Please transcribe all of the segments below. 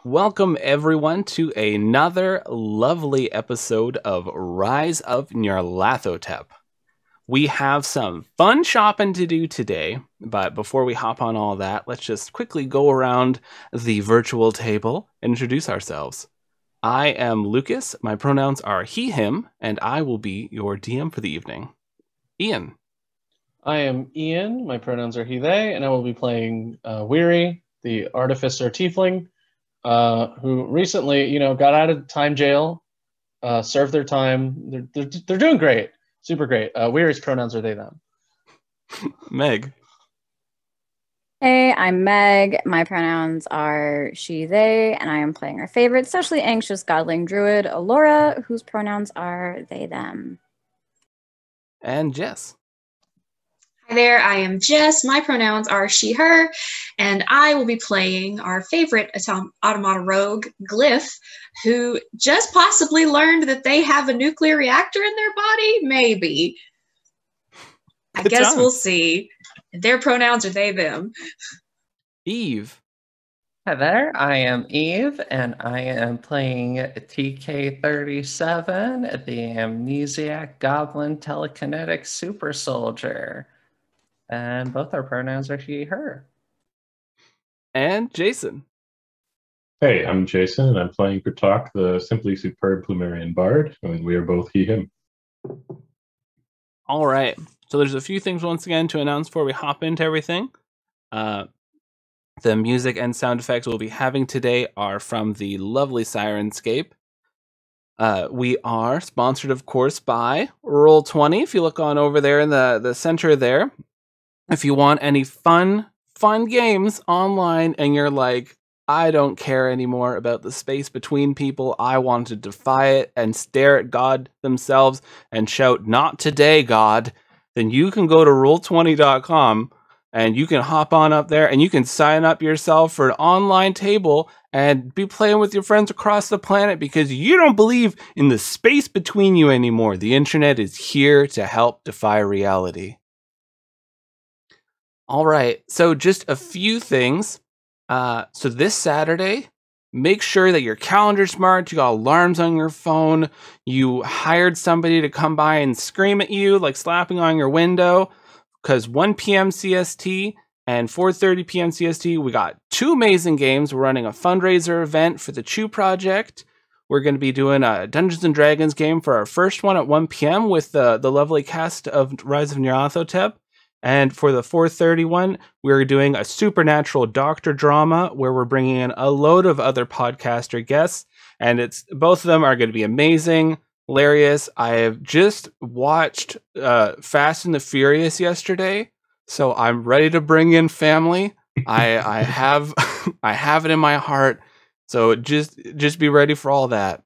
Welcome everyone to another lovely episode of Rise of Nyarlathotep. We have some fun shopping to do today, but before we hop on all that, let's just quickly go around the virtual table and introduce ourselves. I am Lucas, my pronouns are he, him, and I will be your DM for the evening. Ian. I am Ian, my pronouns are he, they, and I will be playing Weary, the Artificer Tiefling, who recently, got out of time jail, served their time. They're doing great, super great. Weary's pronouns are they, them. Meg. Hey, I'm Meg. My pronouns are she, they, and I am playing our favorite, socially anxious godling druid, Alora, whose pronouns are they, them. And Jess. Hi there, I am Jess. My pronouns are she, her, and I will be playing our favorite automata rogue, Glyph, who just possibly learned that they have a nuclear reactor in their body. Maybe. I guess we'll see. Their pronouns are they, them. Eve. Hi there, I am Eve, and I am playing TK37, the Amnesiac Goblin Telekinetic Super Soldier. And both our pronouns are she, her. And Jason. Hey, I'm Jason, and I'm playing Kratok, the Simply Superb Plumerian Bard, and we are both he, him. All right. So there's a few things once again to announce before we hop into everything. The music and sound effects we'll be having today are from the lovely Sirenscape. We are sponsored, of course, by Roll20. If you look on over there in the center there, if you want any fun games online and you're like, I don't care anymore about the space between people, I want to defy it and stare at God themselves and shout, not today, God, then you can go to roll20.com and you can hop on up there and you can sign up yourself for an online table and be playing with your friends across the planet because you don't believe in the space between you anymore. The internet is here to help defy reality. All right, so just a few things. So this Saturday, make sure that your calendar's marked, you got alarms on your phone, you hired somebody to come by and scream at you, like slapping on your window, because 1 p.m. CST and 4:30 p.m. CST, we got two amazing games. We're running a fundraiser event for the Chew Project. We're going to be doing a Dungeons & Dragons game for our first one at 1 p.m. with the lovely cast of Rise of Nyarlathotep. And for the 4:30 one, we're doing a supernatural doctor drama where we're bringing in a load of other podcaster guests. And both of them are going to be amazing, hilarious. I have just watched Fast and the Furious yesterday, so I'm ready to bring in family. I have I have it in my heart, so just be ready for all that.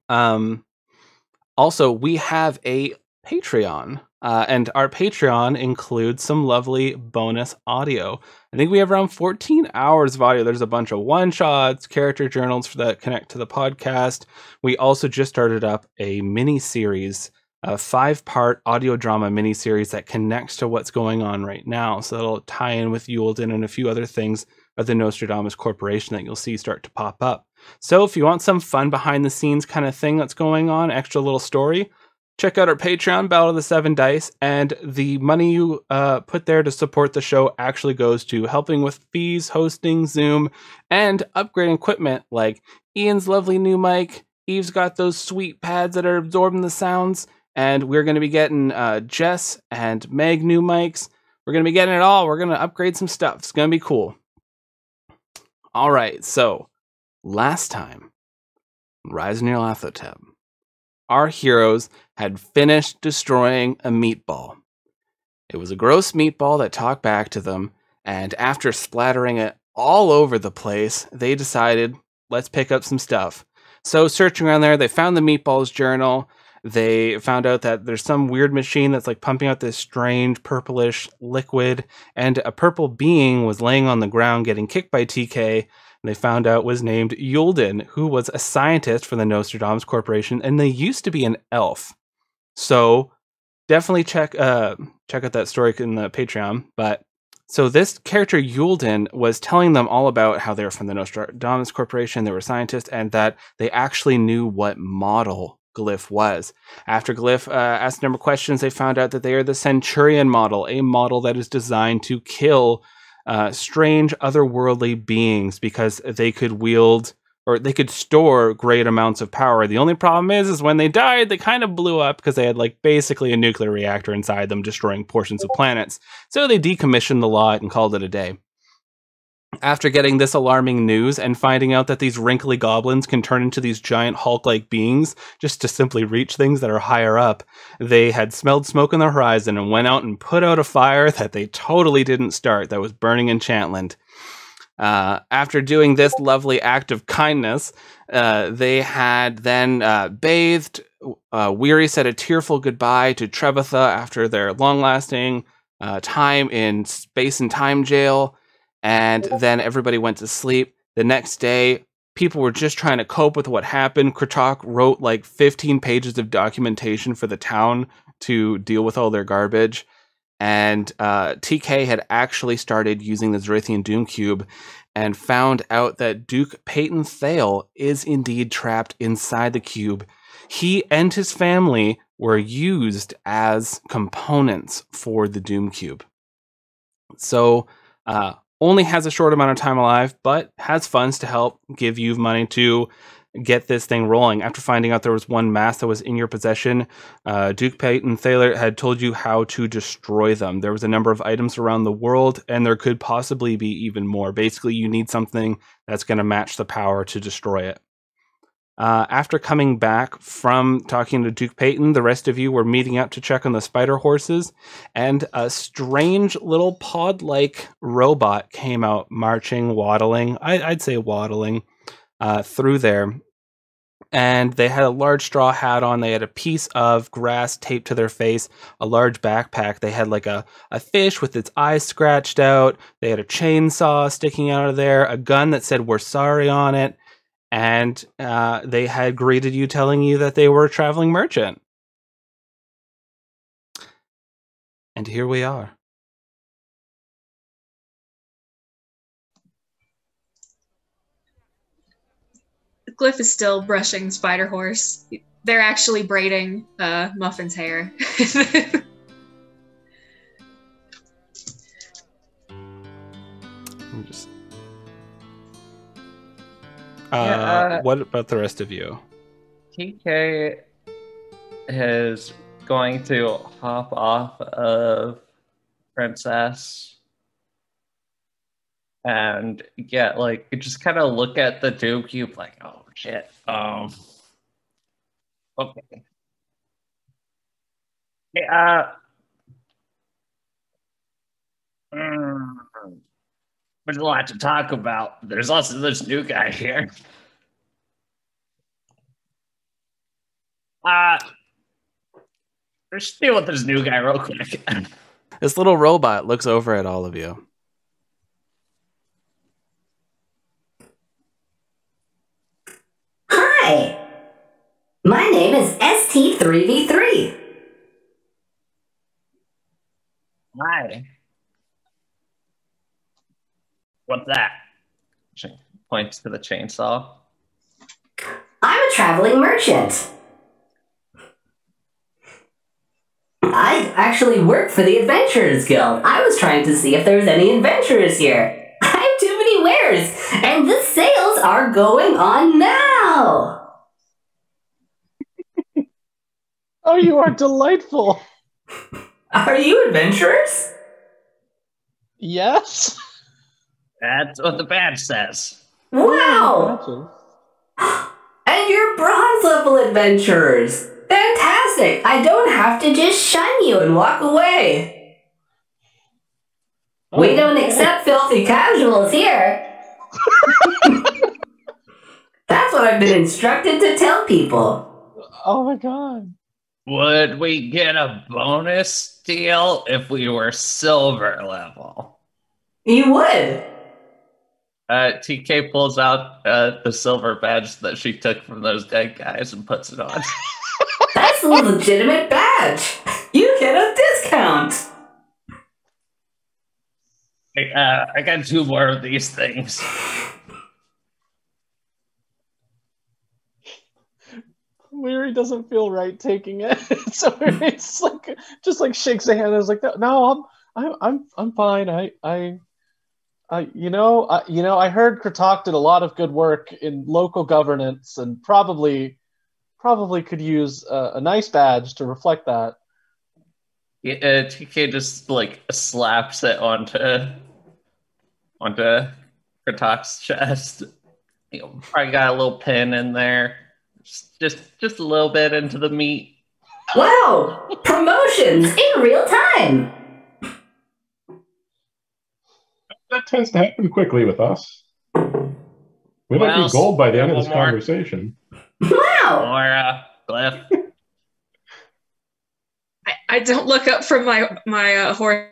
Also, we have a Patreon. And our Patreon includes some lovely bonus audio. I think we have around 14 hours of audio. There's a bunch of one-shots, character journals that connect to the podcast. We also just started up a mini-series, a 5-part audio drama mini-series that connects to what's going on right now. So it'll tie in with Yulden and a few other things of the Nostradamus Corporation that you'll see start to pop up. So if you want some fun behind-the-scenes kind of thing that's going on, extra little story, check out our Patreon, Battle of the Seven Dice, and the money you put there to support the show actually goes to helping with fees, hosting, Zoom, and upgrading equipment like Ian's lovely new mic. Eve's got those sweet pads that are absorbing the sounds, and we're going to be getting Jess and Meg new mics. We're going to be getting it all. We're going to upgrade some stuff. It's going to be cool. All right, so last time, Rise of Nyarlathotep, our heroes had finished destroying a meatball. It was a gross meatball that talked back to them, and after splattering it all over the place, they decided, let's pick up some stuff. So searching around there, they found the meatball's journal. They found out that there's some weird machine that's like pumping out this strange purplish liquid, and a purple being was laying on the ground getting kicked by TK. They found out was named Yulden, who was a scientist for the Nostradamus Corporation, and they used to be an elf. So definitely check out that story in the Patreon. But So this character Yulden was telling them all about how they were from the Nostradamus Corporation, they were scientists, and that they actually knew what model Glyph was. After Glyph asked a number of questions, they found out that they are the Centurion model, a model that is designed to kill strange otherworldly beings because they could wield or they could store great amounts of power. The only problem is when they died, they kind of blew up because they had like basically a nuclear reactor inside them, destroying portions of planets. So they decommissioned the lot and called it a day. After getting this alarming news and finding out that these wrinkly goblins can turn into these giant Hulk-like beings just to simply reach things that are higher up, they had smelled smoke on the horizon and went out and put out a fire that they totally didn't start that was burning Enchantland. After doing this lovely act of kindness, they had then bathed. Weary said a tearful goodbye to Trevatha after their long-lasting time in space and time jail, and then everybody went to sleep. The next day, people were just trying to cope with what happened. Kritok wrote like 15 pages of documentation for the town to deal with all their garbage. And TK had actually started using the Zerithian Doom Cube and found out that Duke Peyton Thale is indeed trapped inside the cube. He and his family were used as components for the Doom Cube. So, only has a short amount of time alive, but has funds to help give you money to get this thing rolling. After finding out there was one mass that was in your possession, Duke Peyton Thaler had told you how to destroy them. There was a number of items around the world, and there could possibly be even more. Basically, you need something that's going to match the power to destroy it. After coming back from talking to Duke Peyton, the rest of you were meeting up to check on the spider horses, and a strange little pod-like robot came out marching, waddling, I'd say waddling, through there. And they had a large straw hat on. They had a piece of grass taped to their face, a large backpack. They had like a fish with its eyes scratched out. They had a chainsaw sticking out of there, a gun that said "We're sorry" on it. And they had greeted you telling you that they were a traveling merchant. And here we are. Glyph is still brushing Spider Horse. They're actually braiding Muffin's hair. What about the rest of you? TK is going to hop off of Princess and get like just kind of look at the Doom Cube like, oh shit. Okay. Yeah. There's a lot to talk about. There's also this new guy here. Let's deal with this new guy real quick. This little robot looks over at all of you. Hi, my name is ST3V3. Hi. What's that? She points to the chainsaw. I'm a traveling merchant. I actually work for the Adventurers Guild. I was trying to see if there was any adventurers here. I have too many wares, and the sales are going on now. Oh, you are delightful. Are you adventurers? Yes. That's what the badge says. Wow! And you're bronze level adventurers. Fantastic! I don't have to just shun you and walk away. We don't accept filthy casuals here. That's what I've been instructed to tell people. Oh my god. Would we get a bonus deal if we were silver level? You would. TK pulls out the silver badge that she took from those dead guys and puts it on. That's a legitimate badge. You get a discount. I got 2 more of these things. Weary doesn't feel right taking it, so it's like just like shakes a hand. I was like, no, I'm fine. I heard Kratok did a lot of good work in local governance, and probably could use a nice badge to reflect that. Yeah, TK just like slaps it onto Kratok's chest. Probably got a little pin in there. Just a little bit into the meat. Wow! Promotions in real time! That tends to happen quickly with us. We might be gold by the end of this conversation. Wow! Glyph. I don't look up from my horse,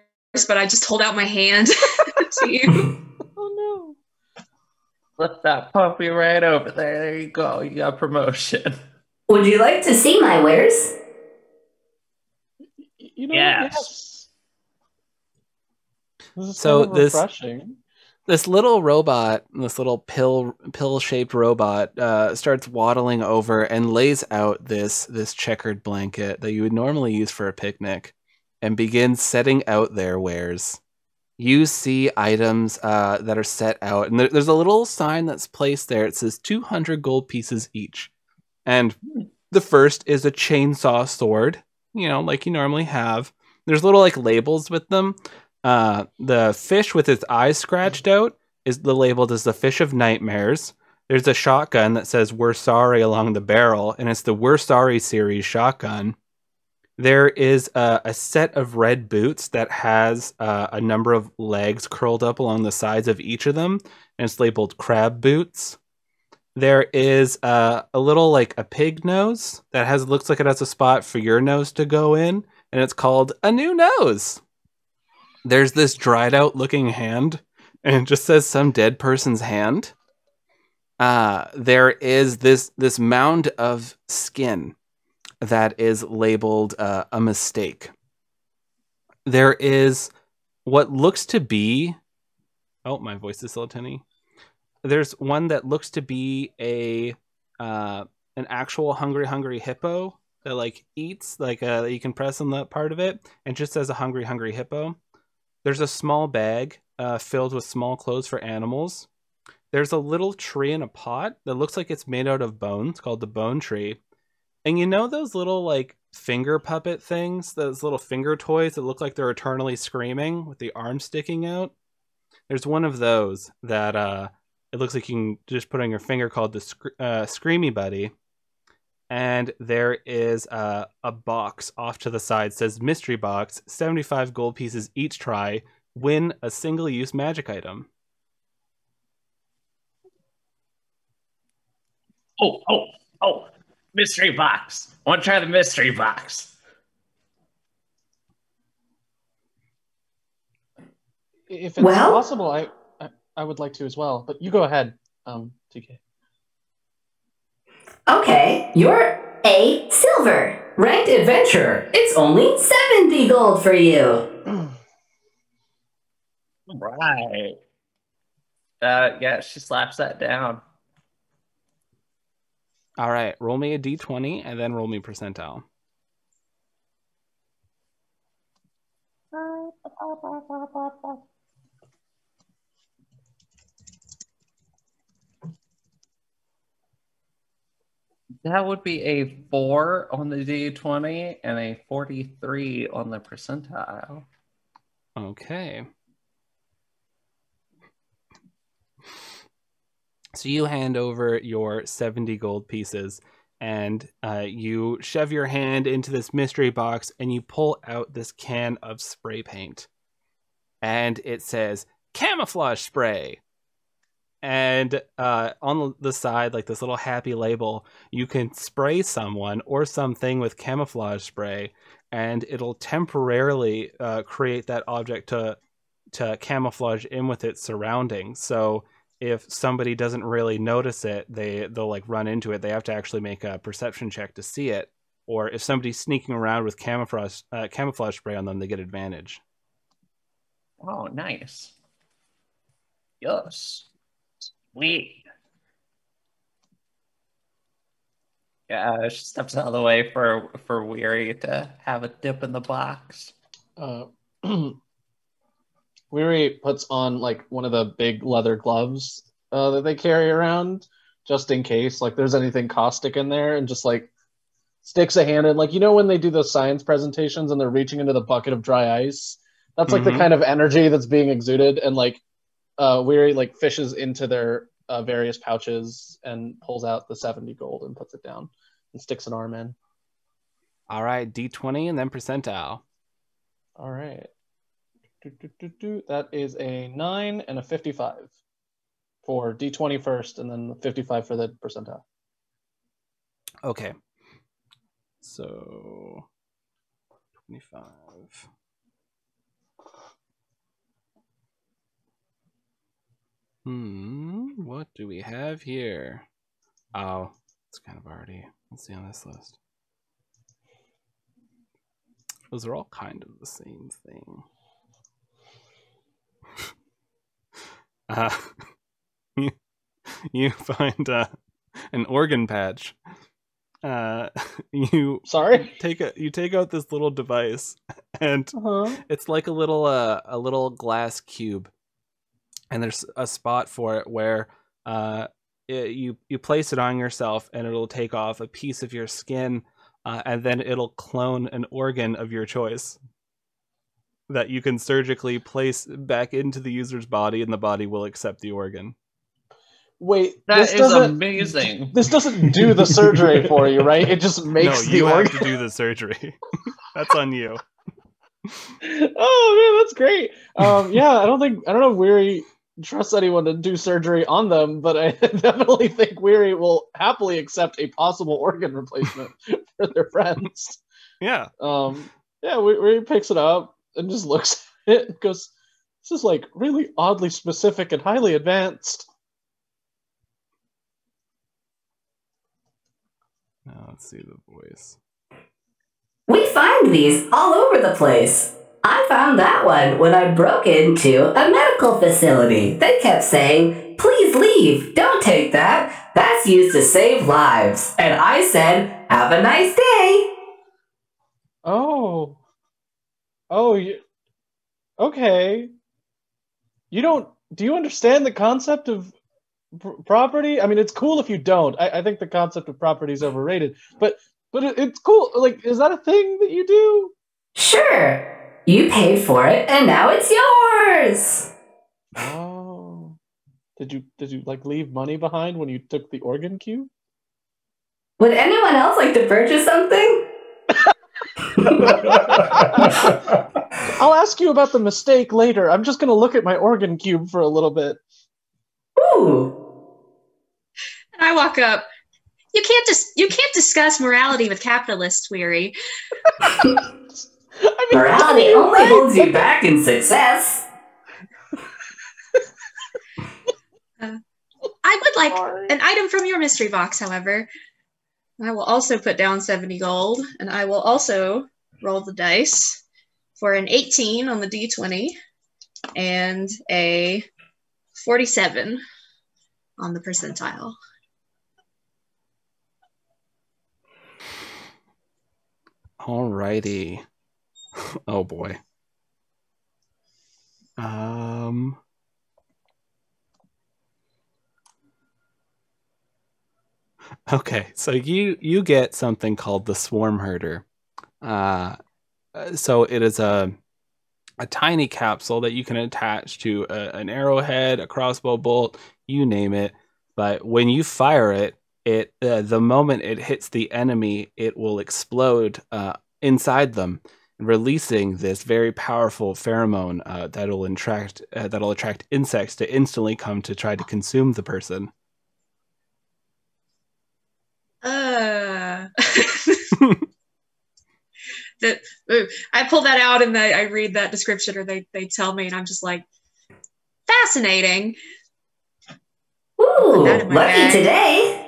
but I just hold out my hand to you. Oh no! Flip that puppy right over there. There you go. You got promotion. Would you like to see my wares? Yes. This is So kind of refreshing. This little robot, this little pill-shaped robot, starts waddling over and lays out this checkered blanket that you would normally use for a picnic, and begins setting out their wares. You see items that are set out, and there's a little sign that's placed there. It says 200 gold pieces each, and the first is a chainsaw sword, like you normally have. There's little like labels with them. The fish with its eyes scratched out is labeled as the Fish of Nightmares. There's a shotgun that says "We're sorry" along the barrel, and it's the "We're sorry" series shotgun. There is a set of red boots that has a number of legs curled up along the sides of each of them, and it's labeled crab boots. There is a little like a pig nose that looks like it has a spot for your nose to go in, and it's called a new nose. There's this dried out looking hand, and it just says some dead person's hand. There is this mound of skin that is labeled a mistake. There is what looks to be... Oh, my voice is still tinny. There's one that looks to be an actual hungry hippo that like eats, like you can press on that part of it, and just says a hungry hippo. There's a small bag filled with small clothes for animals. There's a little tree in a pot that looks like it's made out of bones, called the bone tree. And those little like finger puppet things, those little finger toys that look like they're eternally screaming with the arm sticking out? There's one of those that it looks like you can just put on your finger, called the Screamy Buddy. And there is a box off to the side, says mystery box, 75 gold pieces each try, win a single-use magic item. Oh, mystery box. I want to try the mystery box. If it's possible, I would like to as well, but you go ahead, TK. Okay, you're a silver. Ranked adventurer. It's only 70 gold for you. Right. Yeah, she slaps that down. All right, roll me a d20 and then roll me percentile. That would be a 4 on the D20 and a 43 on the percentile. Okay. So you hand over your 70 gold pieces, and you shove your hand into this mystery box, and you pull out this can of spray paint. And it says, camouflage spray. And on the side, like this little happy label, you can spray someone or something with camouflage spray, and it'll temporarily create that object to camouflage in with its surroundings. So if somebody doesn't really notice it, they'll like run into it. They have to actually make a perception check to see it. Or if somebody's sneaking around with camouflage spray on them, they get advantage. Oh, nice. Yes. Sweet. Yeah, she steps out of the way for Weary to have a dip in the box. Weary puts on like one of the big leather gloves that they carry around just in case like there's anything caustic in there, and just like sticks a hand in, like, you know, when they do those science presentations and they're reaching into the bucket of dry ice, that's like the kind of energy that's being exuded. And like Weary like fishes into their various pouches and pulls out the 70 gold and puts it down and sticks an arm in. All right, D20 and then percentile. All right. That is a 9 and a 55 for D20 first, and then the 55 for the percentile. Okay. So 25. What do we have here? Oh, it's kind of already. Let's see on this list. Those are all kind of the same thing. You find an organ patch. You take out this little device, and it's like a little glass cube, and there's a spot for it where you place it on yourself, and it'll take off a piece of your skin, and then it'll clone an organ of your choice that you can surgically place back into the user's body, and the body will accept the organ. Wait, that is amazing. This doesn't do the surgery for you, right? It just makes the organ. You have to do the surgery. That's on you. Oh man, that's great. Yeah, I don't know if Weary trusts anyone to do surgery on them, but I definitely think Weary will happily accept a possible organ replacement for their friends. Yeah. Yeah, Weary picks it up and just looks at it and goes, "This is like really oddly specific and highly advanced." Now let's see the voice. We find these all over the place. I found that one when I broke into a medical facility. They kept saying, "Please leave, don't take that. That's used to save lives." And I said, "Have a nice day." Oh, okay. Do you understand the concept of property? I mean, it's cool if you don't. I think the concept of property is overrated, but it's cool. Like, is that a thing that you do? Sure. You paid for it, and now it's yours. Oh, did you like leave money behind when you took the organ cube? Would anyone else like to purchase something? I'll ask you about the mistake later. I'm just gonna look at my organ cube for a little bit. Ooh. And I walk up. You can't discuss morality with capitalists, Weary. I mean, morality only holds you back in success. I would like an item from your mystery box, however. I will also put down 70 gold, and I will also roll the dice for an 18 on the D20 and a 47 on the percentile. Alrighty. Oh boy. Okay, so you get something called the Swarm Herder. So it is a tiny capsule that you can attach to an arrowhead, a crossbow bolt, you name it. But when you fire it, the moment it hits the enemy, it will explode inside them, releasing this very powerful pheromone that'll attract insects to instantly come to try to consume the person. I pull that out and I read that description, or they tell me, and I'm just like, fascinating. Ooh, lucky today.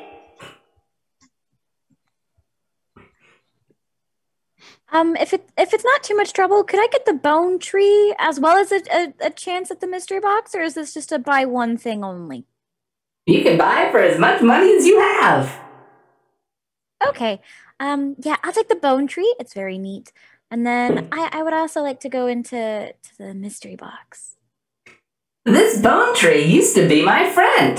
If it's not too much trouble, could I get the bone tree as well as a chance at the mystery box, or is this just a buy one thing only? You can buy for as much money as you have. Okay. Yeah, I'll take the bone tree. It's very neat. And then I would also like to go into the mystery box. This bone tree used to be my friend.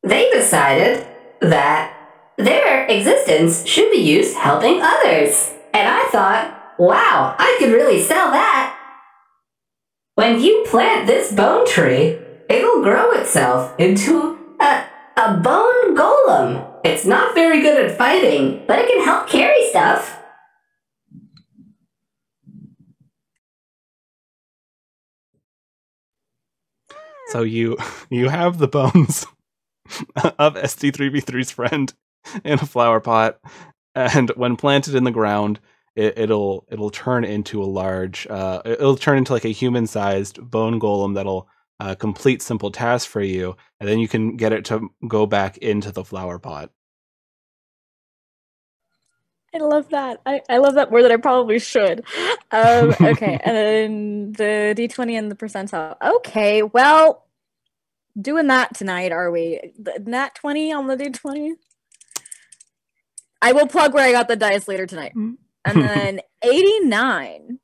They decided that their existence should be used helping others. And I thought, wow, I could really sell that. When you plant this bone tree, it'll grow itself into a bone golem. It's not very good at fighting, but it can help carry stuff. So you have the bones of ST3B3's friend in a flower pot, and when planted in the ground, it'll turn into a large. It'll turn into like a human-sized bone golem that'll complete simple tasks for you, and then you can get it to go back into the flower pot. I love that. I love that more than I probably should. Okay, and then the D20 and the percentile. Okay, well, doing that tonight, are we? Nat 20 on the D20? I will plug where I got the dice later tonight. And then 89.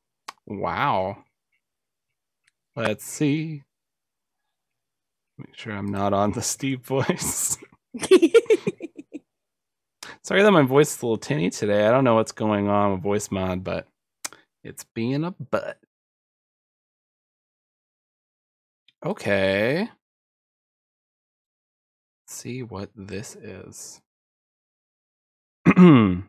Wow. Let's see. Make sure I'm not on the Steve voice. Sorry that my voice is a little tinny today. I don't know what's going on with voice mod, but it's being a butt. Okay. Let's see what this is. Warming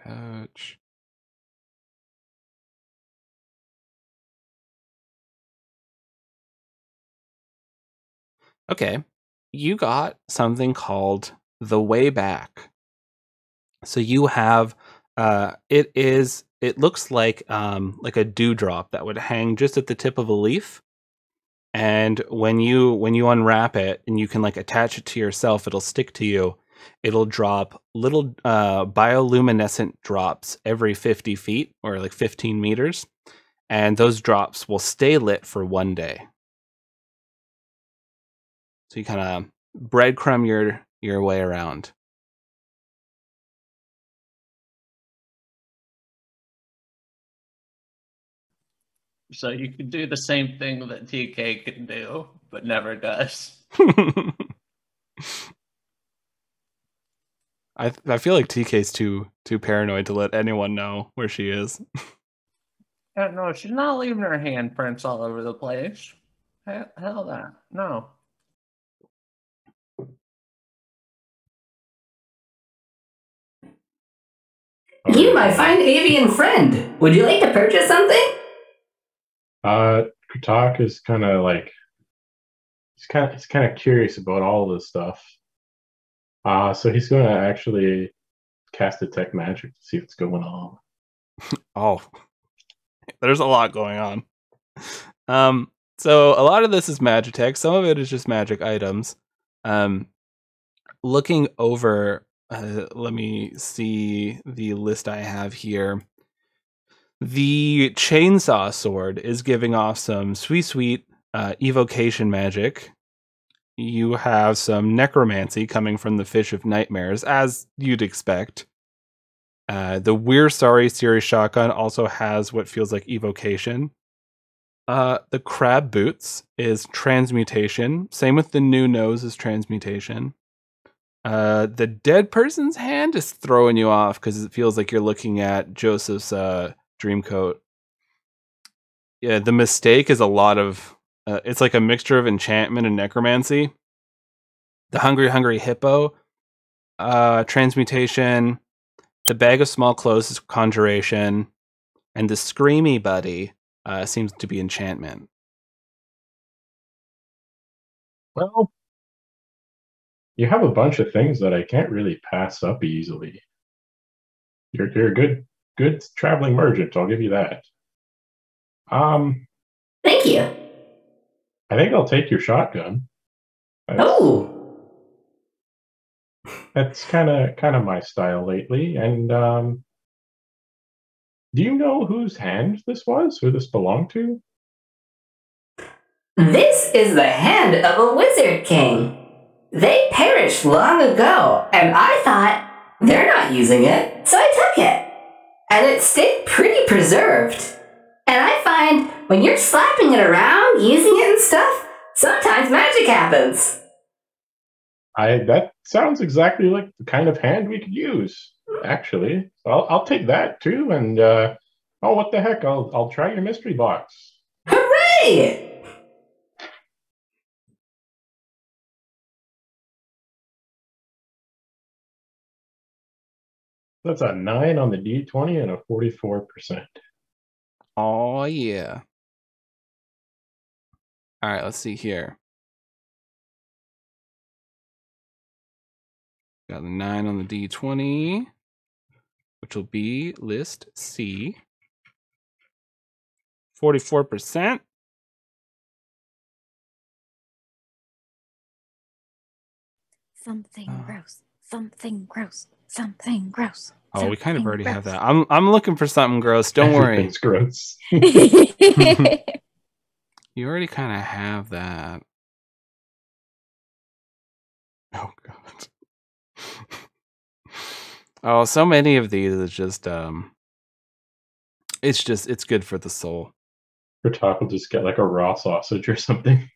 pouch. Okay, you got something called the Way Back. So you have it looks like a dewdrop that would hang just at the tip of a leaf. And when you unwrap it and you can like attach it to yourself, it'll stick to you. It'll drop little bioluminescent drops every 50 feet or like 15 meters. And those drops will stay lit for 1 day. So you kind of breadcrumb your way around. So you can do the same thing that TK can do, but never does. I feel like TK's too paranoid to let anyone know where she is. No, she's not leaving her handprints all over the place. Hell that. No. You, my fine avian friend, would you like to purchase something? Kratok is kind of like he's kind of curious about all this stuff. So he's going to actually cast detect magic to see what's going on. Oh, there's a lot going on. So a lot of this is Magitech. Some of it is just magic items. Looking over, let me see the list I have here. The chainsaw sword is giving off some sweet evocation magic. You have some necromancy coming from the Fish of Nightmares, as you'd expect. The We're Sorry series shotgun also has what feels like evocation. The crab boots is transmutation. Same with the new nose is transmutation. The dead person's hand is throwing you off because it feels like you're looking at Joseph's dreamcoat. Yeah, the mistake is a lot of it's like a mixture of enchantment and necromancy. The hungry hippo, transmutation. The bag of small clothes is conjuration, and the screamy buddy seems to be enchantment. Well, you have a bunch of things that I can't really pass up easily. You're a good traveling merchant, I'll give you that. Thank you. I think I'll take your shotgun. Oh, That's kind of my style lately. And do you know whose hand this was? Who this belonged to? This is the hand of a wizard king. They perished long ago, and I thought, they're not using it, so I took it. And it stayed pretty preserved. And I find when you're slapping it around, using it and stuff, sometimes magic happens. That sounds exactly like the kind of hand we could use, actually. So I'll take that too, and oh, what the heck? I'll try your mystery box. Hooray! That's a 9 on the D20 and a 44%. Oh, yeah. All right, let's see here. Got the 9 on the D20, which will be list C. 44%. Something gross. Something gross. Something gross. Oh, we kind of already gross. have that. I'm looking for something gross. Don't worry. Everything's gross. You already kind of have that. Oh god. Oh, so many of these is just it's good for the soul. Your talk will just get like a raw sausage or something.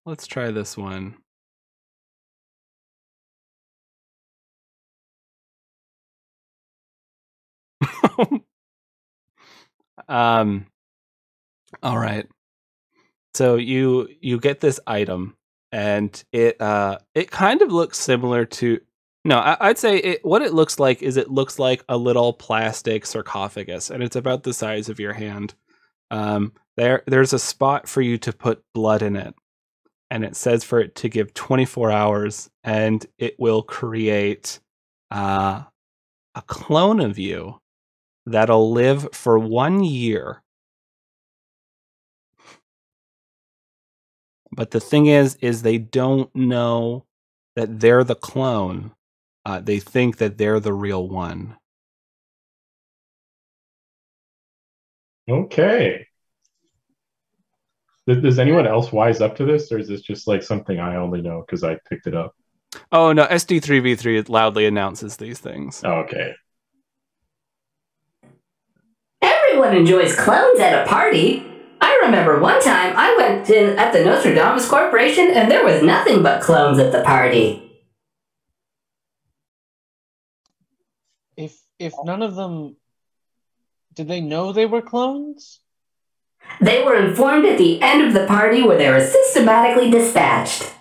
Let's try this one. All right. So you get this item, and it kind of looks similar to. No, I'd say what it looks like is it looks like a little plastic sarcophagus, and it's about the size of your hand. There's a spot for you to put blood in it, and it says for it to give 24 hours, and it will create a clone of you that'll live for 1 year. But the thing is they don't know that they're the clone. They think that they're the real one. Okay. Does anyone else wise up to this, or is this just like something I only know because I picked it up? Oh no, SD3V3 loudly announces these things. Okay. Everyone enjoys clones at a party. I remember one time I went in at the Nostradamus Corporation and there was nothing but clones at the party. If none of them, did they know they were clones? They were informed at the end of the party where they were systematically dispatched.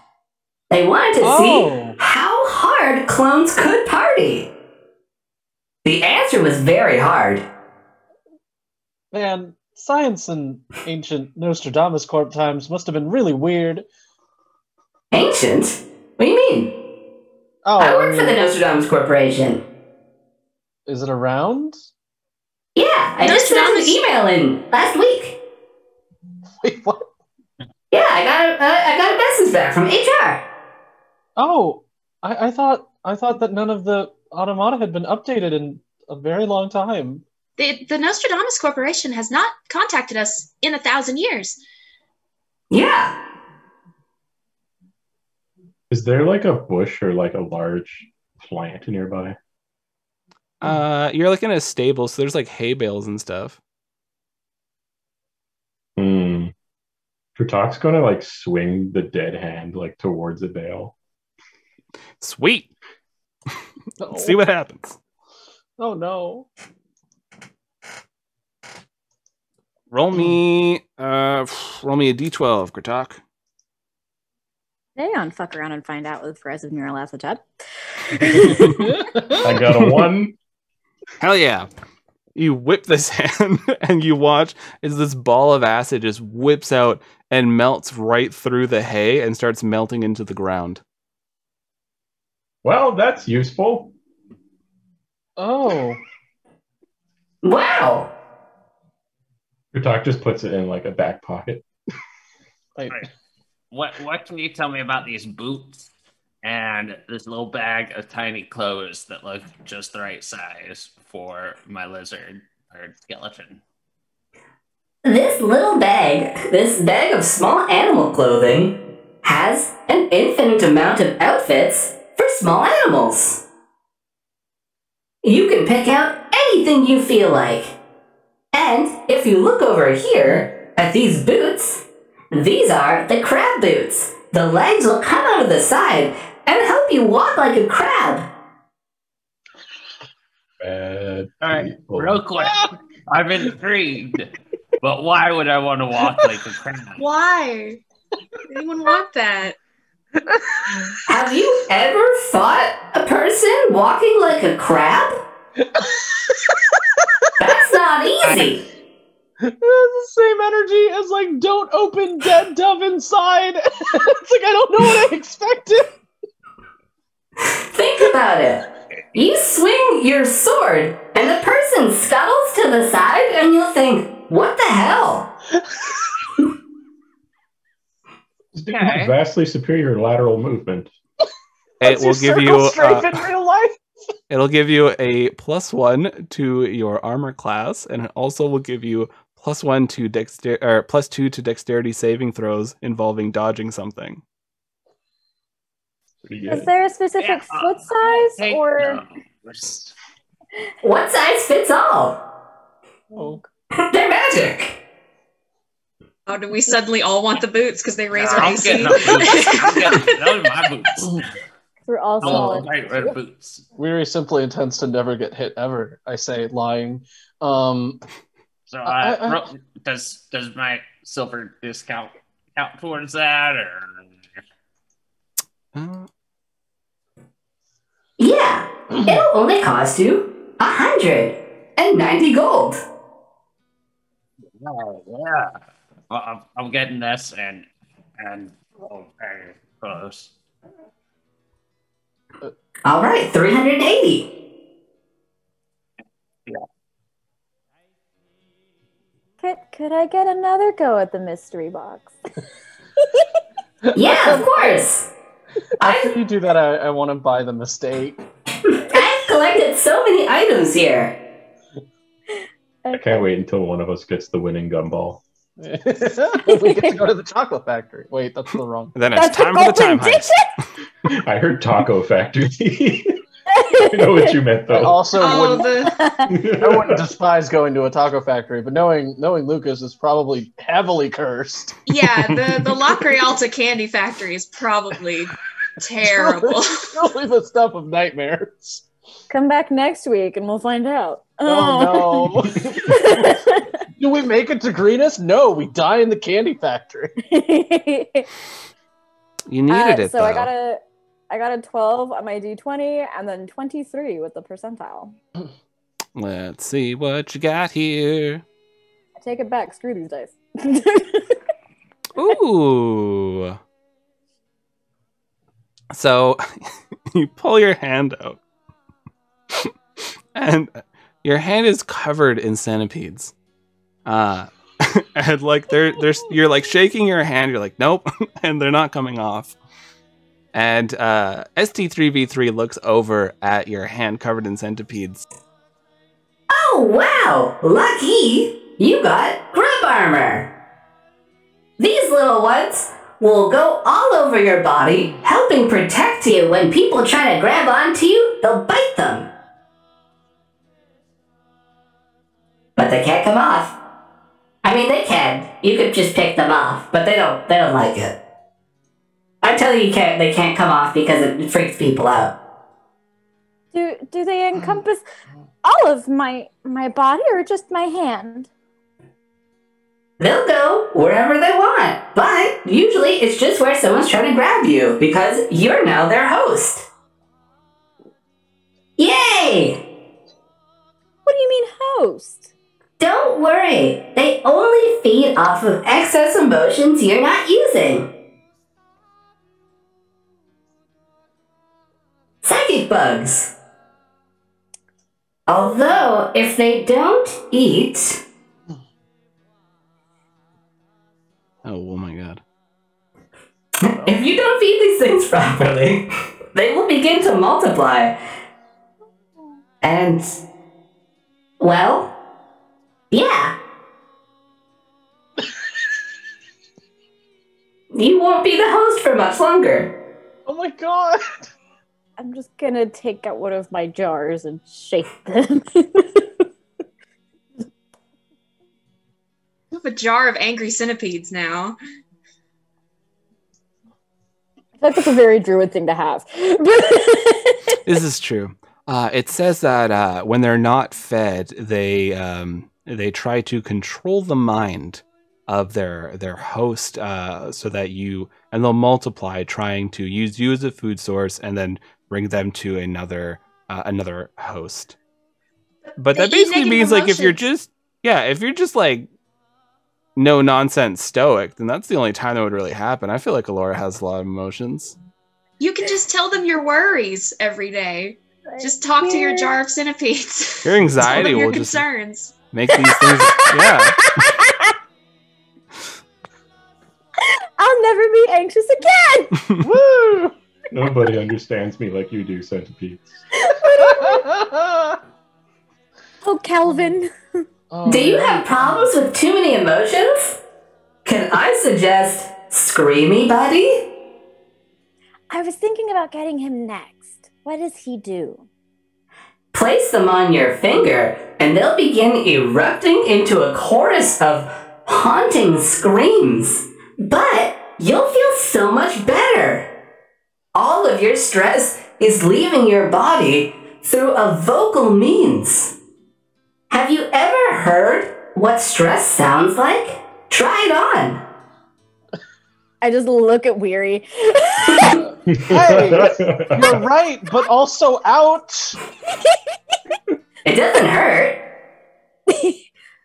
They wanted to see how hard clones could party. The answer was very hard. Man, science in ancient Nostradamus Corp times must have been really weird. Ancient? What do you mean? Oh, I work for the Nostradamus Corporation. Is it around? Yeah, I just sent an email in last week. Wait, what? Yeah, I got a message back from HR. Oh, I thought that none of the automata had been updated in a very long time. The Nostradamus Corporation has not contacted us in 1,000 years. Yeah. Is there like a bush or like a large plant nearby? You're like in a stable, so there's like hay bales and stuff. Vertok's gonna like swing the dead hand like towards a bale. Sweet. See what happens. Oh no. Roll me a D12, Gratok. Stay on fuck around and find out with Rise of Nyarlathotep. I got a 1. Hell yeah. You whip this hand and you watch as this ball of acid just whips out and melts right through the hay and starts melting into the ground. Well, that's useful. Oh. Wow. Vertok just puts it in like a back pocket. Like, What can you tell me about these boots and this little bag of tiny clothes that look just the right size for my lizard or skeleton? This bag of small animal clothing, has an infinite amount of outfits for small animals. You can pick out anything you feel like. And if you look over here at these boots, these are the crab boots. The legs will come out of the side and help you walk like a crab. Bad All right, people. real quick. I'm intrigued, but why would I want to walk like a crab? Why? Anyone want that? Have you ever thought a person walking like a crab? That's not easy. it has the same energy as like don't open dead dove inside. It's like I don't know what I expected. Think about it. You swing your sword, and the person scuttles to the side, and you'll think, what the hell? Okay. Vastly superior lateral movement. It will give you strafe in real life. it'll give you a +1 to your armor class, and it also will give you +1 to +2 to dexterity saving throws involving dodging something. Pretty Is good. there a specific foot size or? One size fits all. Oh. They're magic. Oh, do we suddenly all want the boots because they raise our I'm AC? getting those boots. I'm getting those are my boots. We're all I want solid. bright red boots. Weary simply intends to never get hit ever. I say, lying. So does my silver discount count towards that, or? Yeah, it'll only cost you 190 gold. Oh, yeah. Well, I'm getting this and very close. All right, 380. Could I get another go at the mystery box? Yeah, of course. After you do that, I want to buy the mistake. I've collected so many items here. I can't wait until one of us gets the winning gumball. We get to go to the chocolate factory. Wait, that's the wrong. Then it's time for the time heist. I heard Taco Factory. I know what you meant, I though. also Oh, wouldn't. I wouldn't despise going to a taco factory, but knowing Lucas is probably heavily cursed. yeah, the Loch Realta candy factory is probably terrible. Really the stuff of nightmares. Come back next week and we'll find out. Oh no. Do we make it to Greenest? No, we die in the candy factory. You needed it, so though. I got a 12 on my D20 and then 23 with the percentile. Let's see what you got here. I take it back. Screw these dice. Ooh. So you pull your hand out, and your hand is covered in centipedes. And like you're like shaking your hand. You're like, nope, and they're not coming off. And ST3V3 looks over at your hand covered in centipedes. Oh, wow! Lucky! You got grub armor! These little ones will go all over your body, helping protect you when people try to grab onto you, they'll bite them. But they can't come off. I mean, they can. You could just pick them off, but they don't like it. I tell you, they can't come off because it freaks people out. Do they encompass all of my body or just my hand? They'll go wherever they want, but usually it's just where someone's trying to grab you because you're now their host. Yay! What do you mean host? Don't worry, they only feed off of excess emotions you're not using. Psychic bugs. Although, if they don't eat... Oh my god. If you don't feed these things properly, they will begin to multiply. And, well, yeah. You won't be the host for much longer. Oh my god! I'm just gonna take out one of my jars and shake them. You have a jar of angry centipedes now. I feel like that's a very druid thing to have. This is true. It says that when they're not fed, they try to control the mind of their host, so that and they'll multiply, trying to use you as a food source and then bring them to another host. But that basically means like if you're just like no nonsense stoic, then that's the only time that would really happen. I feel like Alora has a lot of emotions. You can just tell them your worries every day. Just talk to your jar of centipedes. Your anxiety Tell them your will concerns. just make these things. Yeah. I'll never be anxious again. Woo! Nobody understands me like you do, centipedes. Oh, Calvin. Oh, Do you have problems with too many emotions? Can I suggest Screamy Buddy? I was thinking about getting him next. What does he do? Place them on your finger, and they'll begin erupting into a chorus of haunting screams. But you'll feel so much better. All of your stress is leaving your body through a vocal means. Have you ever heard what stress sounds like? Try it on. I just look at Weary. Hey, you're right, but also ouch. It doesn't hurt.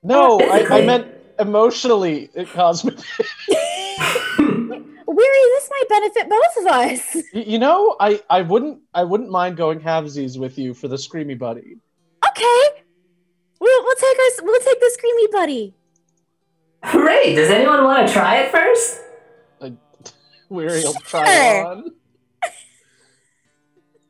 No, I Physically. meant emotionally. It caused me. Weary, this might benefit both of us. You know, I wouldn't mind going halvesies with you for the Screamy Buddy. Okay. We'll take the Screamy Buddy. Great. Does anyone want to try it first? Weary will try it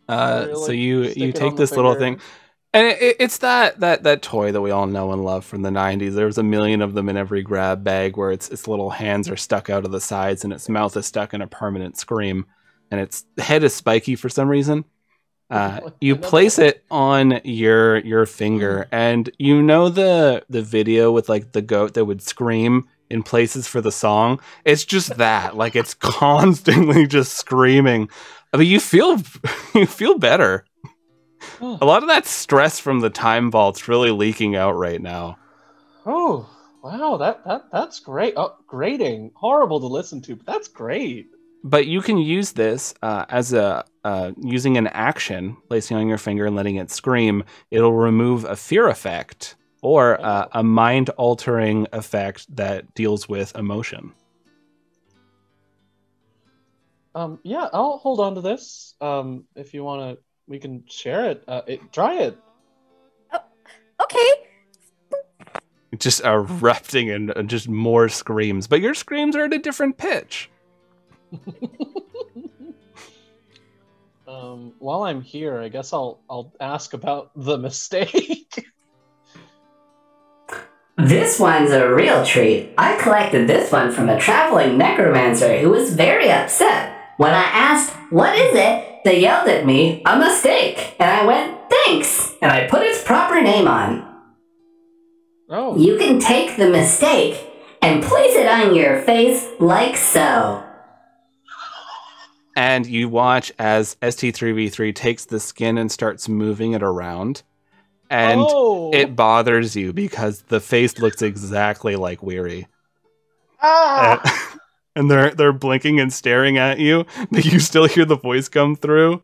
on. So you Stick it take on this the little finger. thing, and it's that toy that we all know and love from the 90s. There's a million of them in every grab bag where its little hands are stuck out of the sides and its mouth is stuck in a permanent scream, and its head is spiky for some reason. You place it on your finger, and you know the video with like the goat that would scream in places for the song. It's just that, like it's constantly just screaming. I mean, you feel better. A lot of that stress from the time vault's really leaking out right now. Oh, wow, that's great. Oh, grating. Horrible to listen to, but that's great. But you can use this as using an action, placing on your finger and letting it scream. It'll remove a fear effect or a mind-altering effect that deals with emotion. Yeah, I'll hold on to this. If you want to, we can share it. Try it. Okay. Just erupting and just more screams. But your screams are at a different pitch. While I'm here, I guess I'll ask about the mistake. This one's a real treat. I collected this one from a traveling necromancer who was very upset. When I asked, "What is it?" they yelled at me, "A mistake." And I went, "Thanks." And I put its proper name on. Oh. You can take the mistake and place it on your face like so. And you watch as ST3V3 takes the skin and starts moving it around. And it bothers you because the face looks exactly like Weary. Ah! And they're blinking and staring at you, but you still hear the voice come through.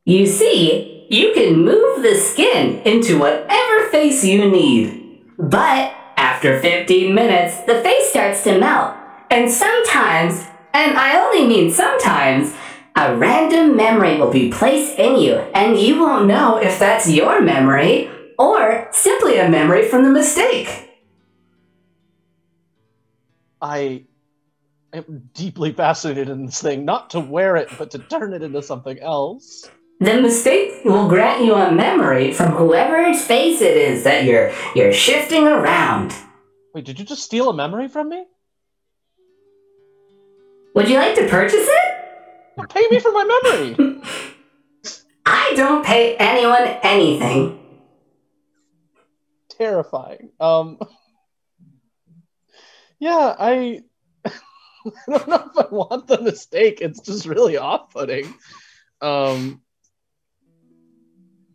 You see, you can move the skin into whatever face you need. But after 15 minutes, the face starts to melt. And sometimes, and I only mean sometimes, a random memory will be placed in you, and you won't know if that's your memory or simply a memory from the mistake. I I'm deeply fascinated in this thing, not to wear it, but to turn it into something else. The mistake will grant you a memory from whoever's face it is that you're shifting around. Wait, did you just steal a memory from me? Would you like to purchase it? Pay me for my memory! I don't pay anyone anything. Terrifying. Yeah, I don't know if I want the mistake. It's just really off-putting.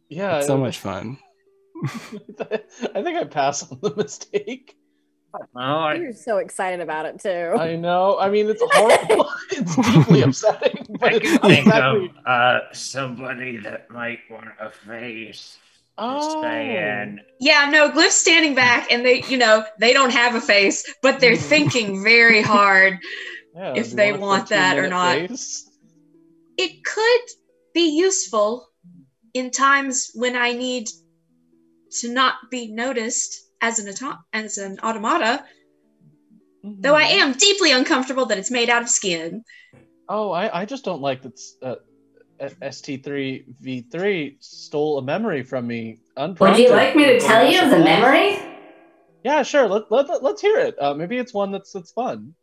Yeah, It's so much fun. I think I pass on the mistake. Oh, You're so excited about it too. I know. I mean, it's horrible. It's deeply upsetting. But I it's can not think exactly... of somebody that might want a face. Oh. Saying, Yeah, no, Glyph's standing back and they, they don't have a face, but they're thinking very hard Yeah, if do you they want a want that or 15-minute not. face? It could be useful in times when I need to not be noticed as an automata, though I am deeply uncomfortable that it's made out of skin. Oh, I just don't like that ST3V3 stole a memory from me unprompted. Would you like me to tell you the memory? Yeah, sure. Let's hear it. Maybe it's one that's fun.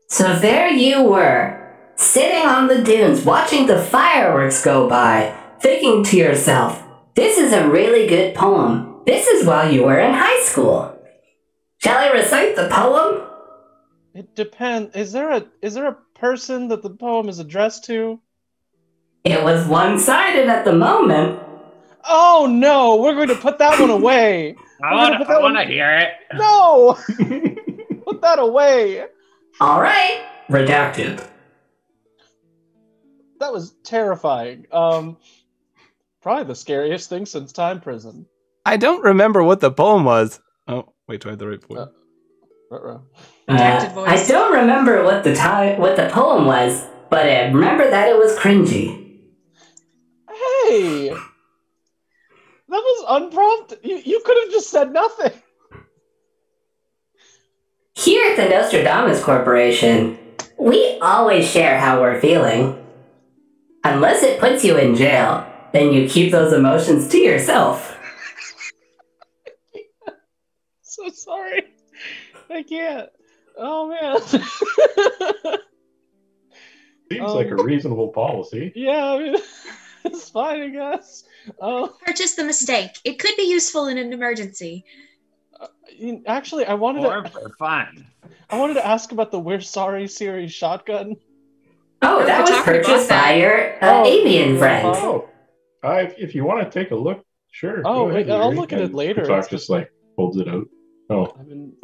So there you were, sitting on the dunes watching the fireworks go by, thinking to yourself, this is a really good poem. This is while you were in high school. Shall I recite the poem? It depends. Is there a person that the poem is addressed to? It was one-sided at the moment. Oh no, we're going to put that one away. I want to hear it. No! Put that away. All right, redacted. That was terrifying. Probably the scariest thing since time prison. I don't remember what the poem was. Oh, wait, do I have the right poem? Redacted voice. I don't remember what the poem was, but I remember that it was cringy. Hey! That was unprompted. You could have just said nothing. Here at the Nostradamus Corporation, we always share how we're feeling. Unless it puts you in jail, then you keep those emotions to yourself. So sorry. I can't. Oh man. Seems like a reasonable policy. Yeah, I mean, it's fine, I guess. Purchase the mistake. It could be useful in an emergency. Actually, I wanted for fun. to ask about the We're Sorry series shotgun. Oh, that was purchased by your avian friend. Oh, if you want to take a look, sure. Oh, wait, I'll Yuri. look at it later. Kratok just like holds it out. Oh,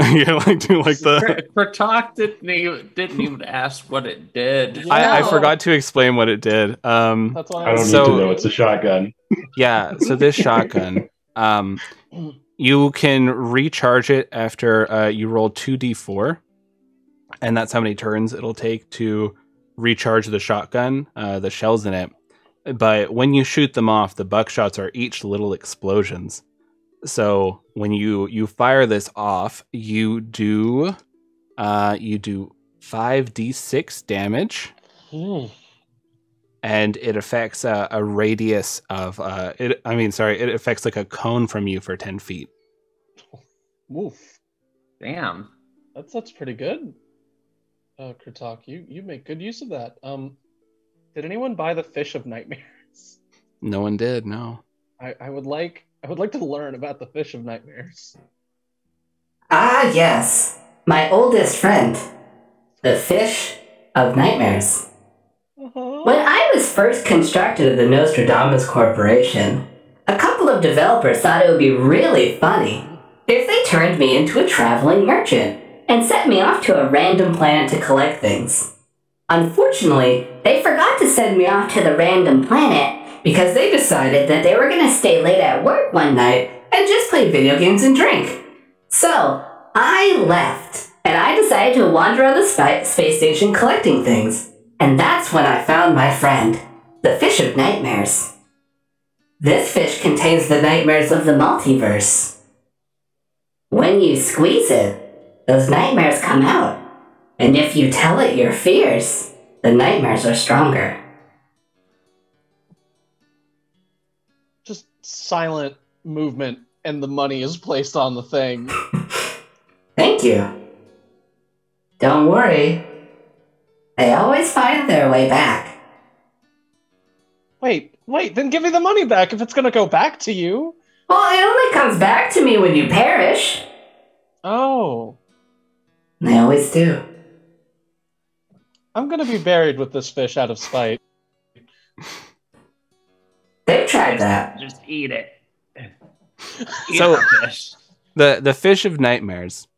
Yeah, like the. Kratok didn't even ask what it did. Yeah. I forgot to explain what it did. That's why I don't So- need to know. It's a shotgun. Yeah, so this shotgun, you can recharge it after you roll 2d4, and that's how many turns it'll take to recharge the shotgun, the shells in it. But when you shoot them off, the buckshots are each little explosions. So when you fire this off, you do 5d6 damage. And it affects a radius of it affects like a cone from you for 10 feet. Oof. Damn. That's pretty good. Kratok, you make good use of that. Did anyone buy the Fish of Nightmares? No one did, no. I would like to learn about the Fish of Nightmares. Ah, yes. My oldest friend. The Fish of Nightmares. When I was first constructed at the Nostradamus Corporation, a couple of developers thought it would be really funny if they turned me into a traveling merchant and sent me off to a random planet to collect things. Unfortunately, they forgot to send me off to the random planet because they decided that they were going to stay late at work one night and just play video games and drink. So, I left, and I decided to wander on the space station collecting things. And that's when I found my friend, the Fish of Nightmares. This fish contains the nightmares of the multiverse. When you squeeze it, those nightmares come out. And if you tell it your fears, the nightmares are stronger. Just silent movement, and the money is placed on the thing. Thank you. Don't worry. They always find their way back. Wait, then give me the money back if it's gonna go back to you. Well, it only comes back to me when you perish. Oh. They always do. I'm gonna be buried with this fish out of spite. They've tried that. Just eat it. So- the fish. The fish of nightmares.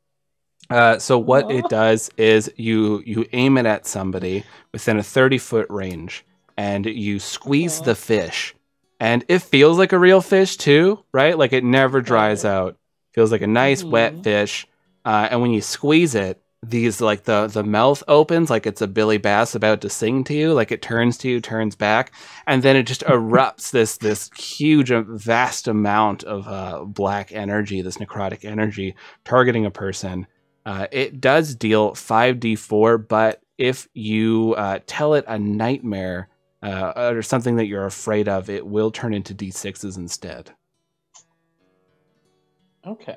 So what it does is you aim it at somebody within a 30-foot range, and you squeeze the fish, and it feels like a real fish too, right? Like it never dries out. Feels like a nice wet fish. And when you squeeze it, these like the mouth opens like it's a Billy Bass about to sing to you, like it turns to you, turns back, and then it just erupts this huge vast amount of black energy, this necrotic energy targeting a person. It does deal 5d4, but if you tell it a nightmare or something that you're afraid of, it will turn into d6s instead. Okay.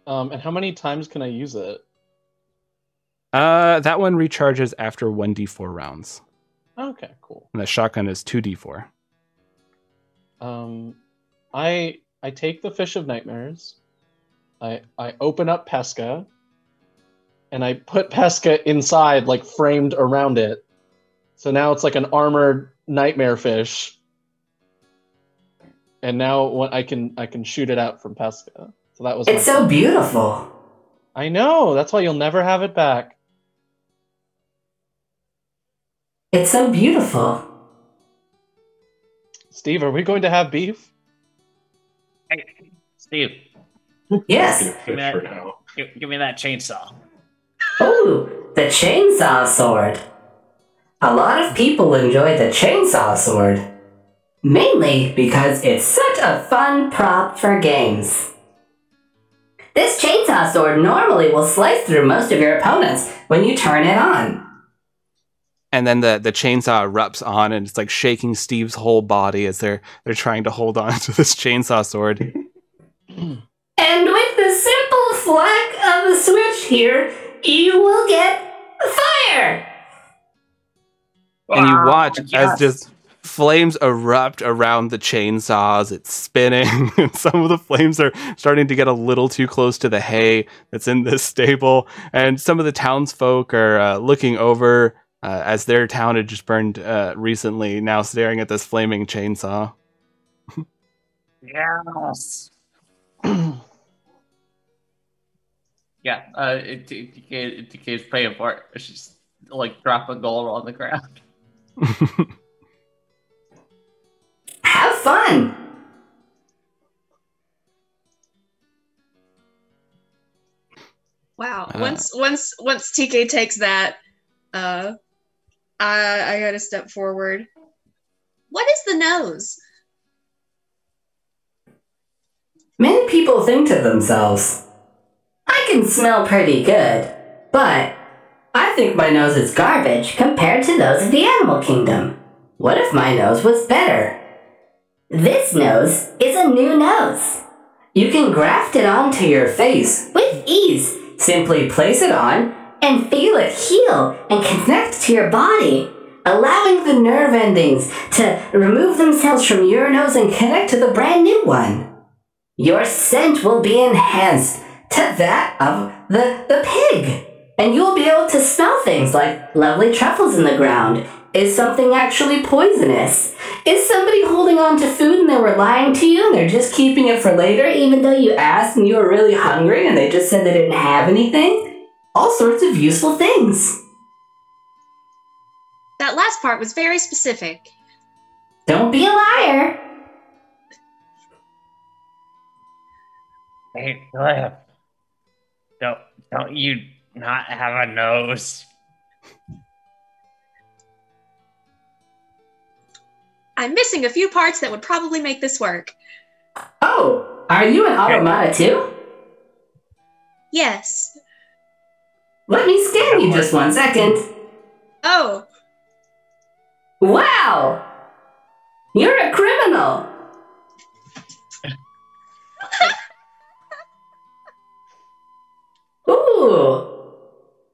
And how many times can I use it? That one recharges after 1d4 rounds. Okay, cool. And the shotgun is 2d4. I take the fish of nightmares. I open up Pesca, and I put Pesca inside, like framed around it. So now it's like an armored nightmare fish. And now I can shoot it out from Pesca. So that was. It's so beautiful. I know. That's why you'll never have it back. It's so beautiful. Steve, are we going to have beef? Hey, Steve, Yes. Fish for now. give me that chainsaw. Ooh, the chainsaw sword. A lot of people enjoy the chainsaw sword. Mainly because it's such a fun prop for games. This chainsaw sword normally will slice through most of your opponents when you turn it on. And then the chainsaw erupts on, and it's like shaking Steve's whole body as they're trying to hold on to this chainsaw sword. And with the simple flick of the switch here, you will get fire! And you watch as Yes. just flames erupt around the chainsaws. It's spinning, and some of the flames are starting to get a little too close to the hay that's in this stable. And some of the townsfolk are looking over as their town had just burned recently, now staring at this flaming chainsaw. Yes. Yeah, DK's paying for it. She's like dropping gold on the ground. Have fun! Wow. Once TK takes that, I gotta step forward. What is the nose? Many people think to themselves, I can smell pretty good, but I think my nose is garbage compared to those of the animal kingdom. What if my nose was better? This nose is a new nose. You can graft it onto your face with ease. Simply place it on and feel it heal and connect to your body, allowing the nerve endings to remove themselves from your nose and connect to the brand new one. Your scent will be enhanced to that of the pig, and you'll be able to smell things like lovely truffles in the ground. Is something actually poisonous? Is somebody holding on to food and they were lying to you and they're just keeping it for later even though you asked and you were really hungry and they just said they didn't have anything? All sorts of useful things. That last part was very specific. Don't be a liar. Hey, Cliff. Don't you not have a nose? I'm missing a few parts that would probably make this work. Oh, are you an automata too? Yes. Let me scan you just 1 second. Oh, Wow! You're a criminal! Ooh!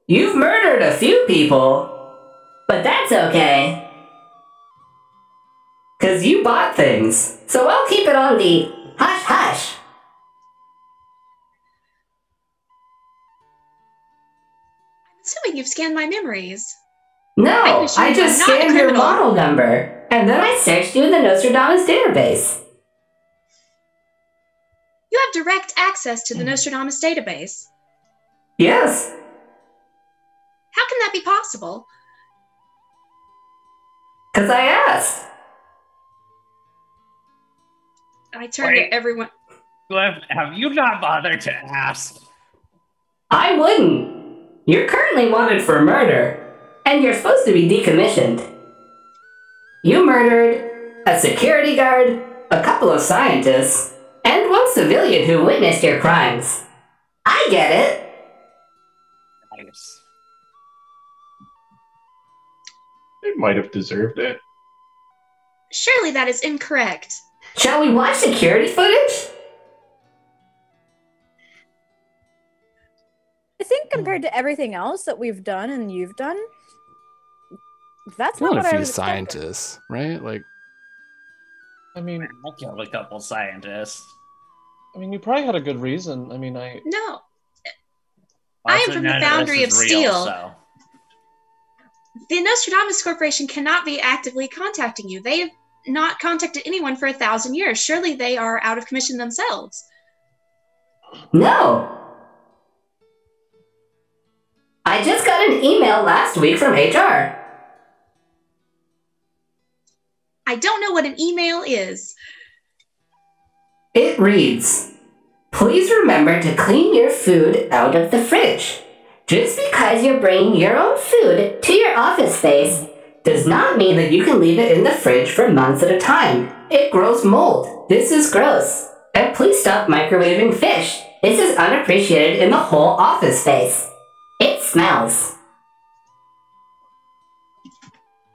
You've murdered a few people, but that's okay. 'Cause you bought things, so I'll keep it on the hush-hush. I'm assuming you've scanned my memories. No, assure I you just I'm not a scanned your criminal. model number, and then I searched you in the Nostradamus database. You have direct access to the Nostradamus database. Yes. How can that be possible? 'Cause I asked. I turned to everyone. Glyph, have you not bothered to ask? I wouldn't. You're currently wanted for murder, and you're supposed to be decommissioned. You murdered a security guard, a couple of scientists, and one civilian who witnessed your crimes. I get it. Nice. They might have deserved it. Surely that is incorrect. Shall we watch security footage? I think compared to everything else that we've done and you've done, that's not Not what a I few was expecting. scientists, right? Like, I mean, I killed a couple scientists. you probably had a good reason. I mean, No. I am Also, from the none Foundry this of is real, Steel. so. The Nostradamus Corporation cannot be actively contacting you. They have not contacted anyone for 1,000 years. Surely they are out of commission themselves. No. I just got an email last week from HR. I don't know what an email is. It reads, "Please remember to clean your food out of the fridge. Just because you're bringing your own food to your office space does not mean that you can leave it in the fridge for months at a time. It grows mold. This is gross. And please stop microwaving fish. This is unappreciated in the whole office space. It smells.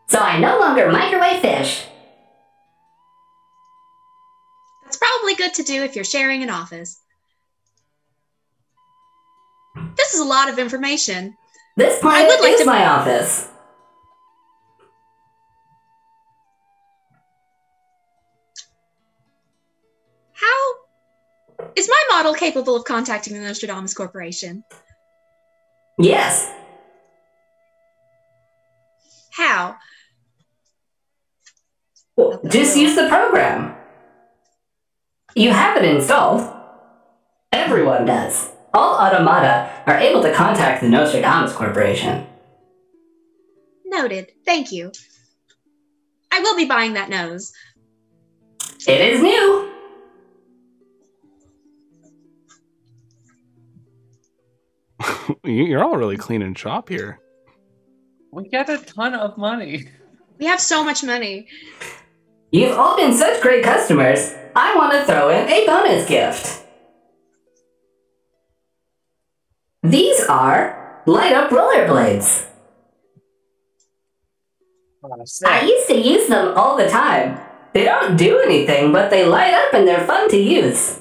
So I no longer microwave fish." That's probably good to do if you're sharing an office. This is a lot of information. This I planet would like is to- my office. How is my model capable of contacting the Nostradamus Corporation? Yes. How? Well, just use the program. You have it installed. Everyone does. All automata are able to contact the Nostradamus Corporation. Noted. Thank you. I will be buying that nose. It is new. you're all really cleaning shop here. We get a ton of money. We have so much money. You've all been such great customers. I want to throw in a bonus gift. These are light-up rollerblades. I used to use them all the time. They don't do anything, but they light up and they're fun to use.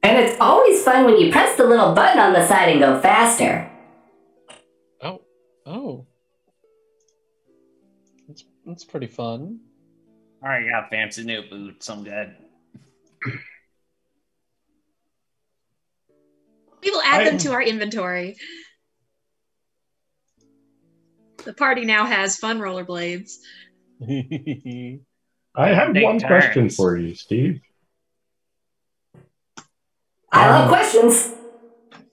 And it's always fun when you press the little button on the side and go faster. Oh. That's pretty fun. Alright, got fancy new boots. I'm good. We will add them to our inventory. The party now has fun rollerblades. I have Take one question turns. for you, Steve. I love questions.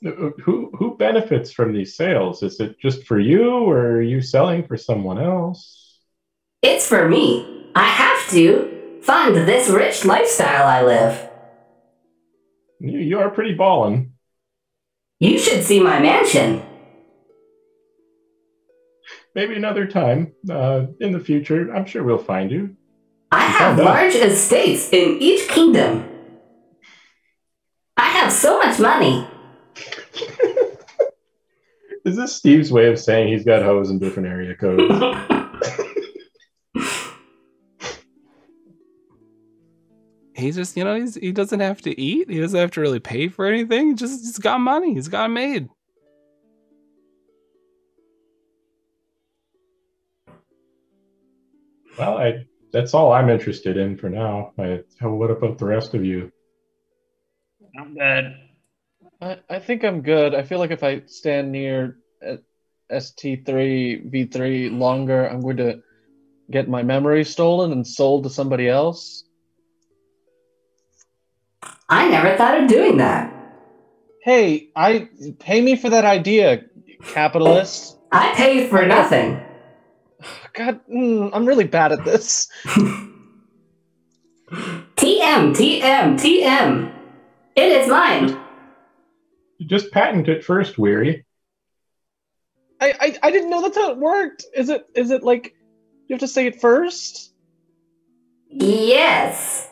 Who benefits from these sales? Is it just for you, or are you selling for someone else? It's for me. I have to fund this rich lifestyle I live. You are pretty ballin'. You should see my mansion. Maybe another time in the future. I'm sure we'll find you. I have large estates in each kingdom. I have have so much money. Is this Steve's way of saying he's got hoes in different area codes? He's just, he doesn't have to eat. He doesn't have to really pay for anything. He's got money. He's got it made. Well, that's all I'm interested in for now. What about the rest of you? I'm good. I think I'm good. I feel like if I stand near ST3V3 longer, I'm going to get my memory stolen and sold to somebody else. I never thought of doing that. Hey, pay me for that idea, capitalist. I pay for nothing. God, I'm really bad at this. TM. It is mine. You just patent it first, Weary. I didn't know that's how it worked. Is it like you have to say it first? Yes.